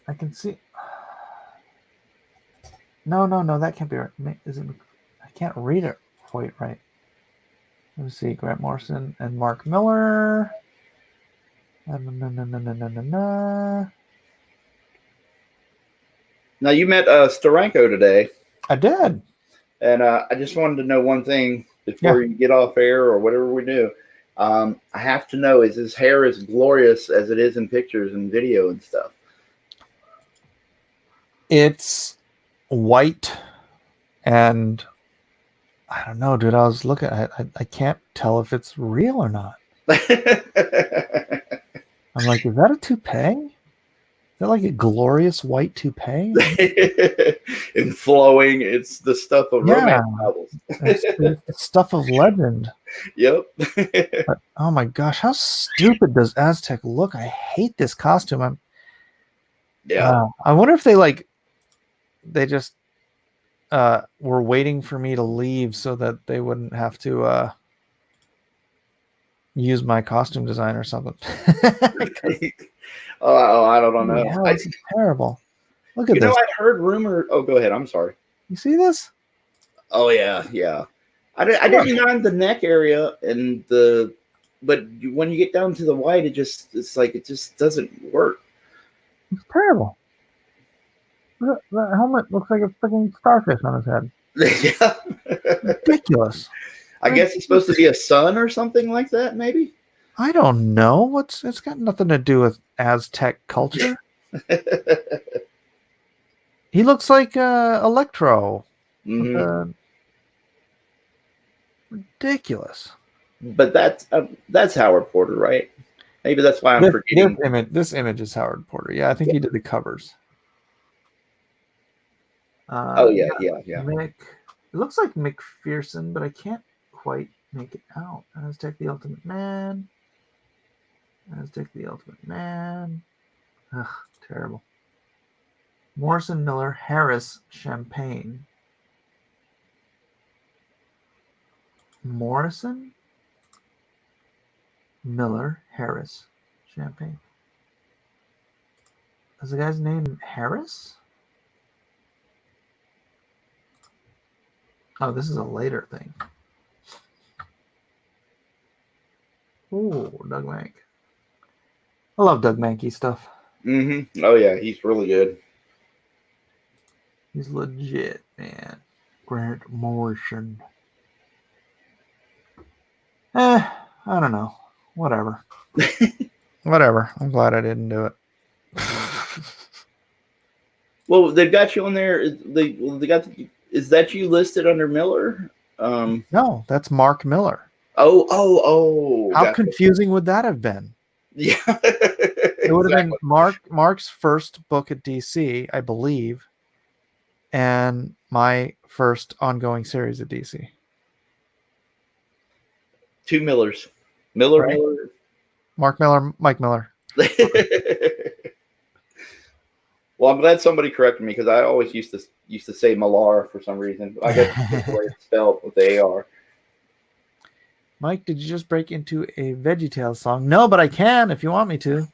I can see. No, that can't be right. Is it? I can't read it quite right. Let me see. Grant Morrison and Mark Miller. Now you met Steranko today. I did. And I just wanted to know one thing before you get off air or whatever we do. I have to know, is his hair as glorious as it is in pictures and video and stuff? It's white, and I don't know, dude. I was looking. I can't tell if it's real or not. I'm like, is that a toupee? Is that like a glorious white toupee? And flowing. It's the stuff of romance novels. It's the stuff of legend. Yep. But, oh my gosh, how stupid does Aztec look? I hate this costume. I wonder if they just were waiting for me to leave so that they wouldn't have to use my costume design or something. I don't know. Hell, this is terrible. Look at this. I heard rumor. Oh, go ahead. I'm sorry. You see this? Oh yeah. I didn't mind the neck area but when you get down to the white, it just doesn't work. It's terrible. The helmet looks like a freaking starfish on his head. Yeah. Ridiculous. I guess it's supposed to be a sun or something like that, maybe? I don't know. It's got nothing to do with Aztec culture. He looks like Electro. Mm-hmm. Ridiculous. But that's Howard Porter, right? Maybe that's why I'm forgetting. This image is Howard Porter. Yeah, I think he did the covers. Yeah. Mick. It looks like McPherson, but I can't quite make it out. Aztec the Ultimate Man. Ugh, terrible. Morrison, Miller, Harris, Champagne. Morrison, Miller, Harris, Champagne. Is the guy's name Harris? Oh, this is a later thing. Oh, Doug Mank. I love Doug Mankey stuff. Mm-hmm. Oh yeah, he's really good. He's legit, man. Grant Morrison. I don't know. Whatever. Whatever. I'm glad I didn't do it. Well, they've got you on there. They got. Is that you listed under Miller? No, that's Mark Miller. Oh. How Gotcha. confusing would that have been? Yeah. It would have been Mark's first book at DC, I believe, and my first ongoing series at DC. Two Millers. Miller, Right. Miller. Mark Miller, Mike Miller. Well, I'm glad somebody corrected me because I always used to say Millar for some reason. I guess it's the way it's spelled with the AR. Mike, did you just break into a VeggieTales song? No, but I can if you want me to.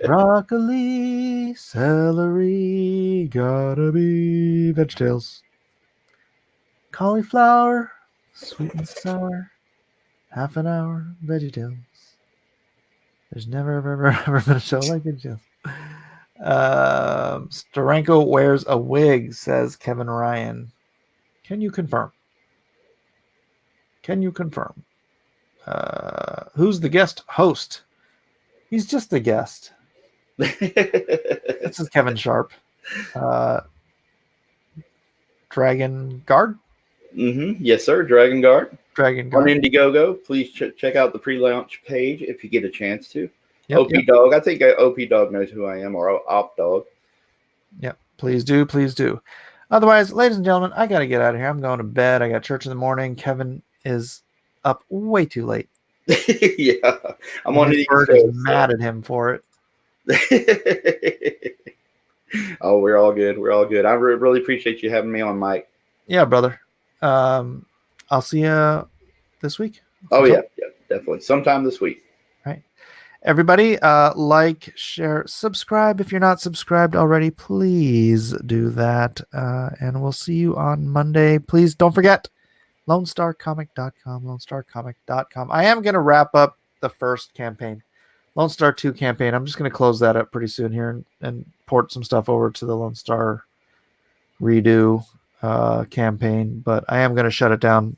Broccoli, celery, gotta be VeggieTales. Cauliflower, sweet and sour, half an hour, VeggieTales. There's never, ever been a show like VeggieTales. Steranko wears a wig, says Kevin Ryan. Can you confirm? Who's the guest host? He's just the guest. This is Kevin Sharp. Dragon Guard? Mm-hmm. Yes, sir. Dragon Guard. Dragon On Guard. Indiegogo. Please check out the pre-launch page if you get a chance to. Yep, OP Dog. I think OP Dog knows who I am, or Op Dog. Yep. Please do. Please do. Otherwise, ladies and gentlemen, I got to get out of here. I'm going to bed. I got church in the morning. Kevin is up way too late. Yeah. I'm And on his the bird is mad at him for it. Oh, we're all good. We're all good. I really appreciate you having me on, Mike. Yeah, brother. I'll see you this week. Oh, yeah, definitely. Sometime this week. Right. Everybody, like, share, subscribe. If you're not subscribed already, please do that. And we'll see you on Monday. Please don't forget, LoneStarComic.com, LoneStarComic.com. I am going to wrap up the first campaign. Lone Star 2 campaign. I'm just going to close that up pretty soon here and port some stuff over to the Lone Star redo campaign. But I am going to shut it down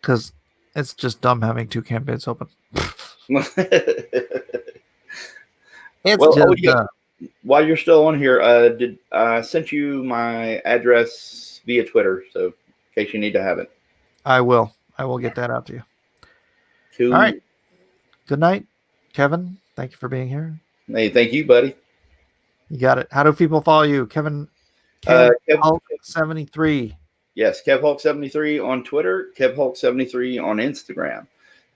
because it's just dumb having two campaigns open. While you're still on here, I sent you my address via Twitter, so in case you need to have it. I will get that out to you. Cool. All right. Good night, Kevin. Thank you for being here. Hey, thank you, buddy. You got it. How do people follow you, Kevin? Hulk73. Yes, KevHulk73 on Twitter, KevHulk73 on Instagram.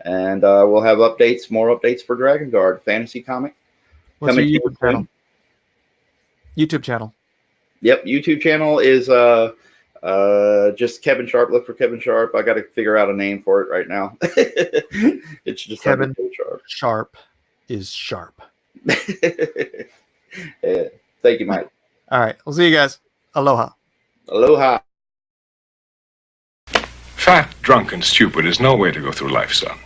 And we'll have more updates for Dragon Guard fantasy comic. What's your YouTube channel? YouTube channel. Yep, YouTube channel is just Kevin Sharp. Look for Kevin Sharp. I got to figure out a name for it right now. It's just Kevin Sharp. Sharp is sharp. Yeah. Thank you, Mike. All right, we'll see you guys. Aloha. Aloha. Fat, drunk, and stupid is no way to go through life, son.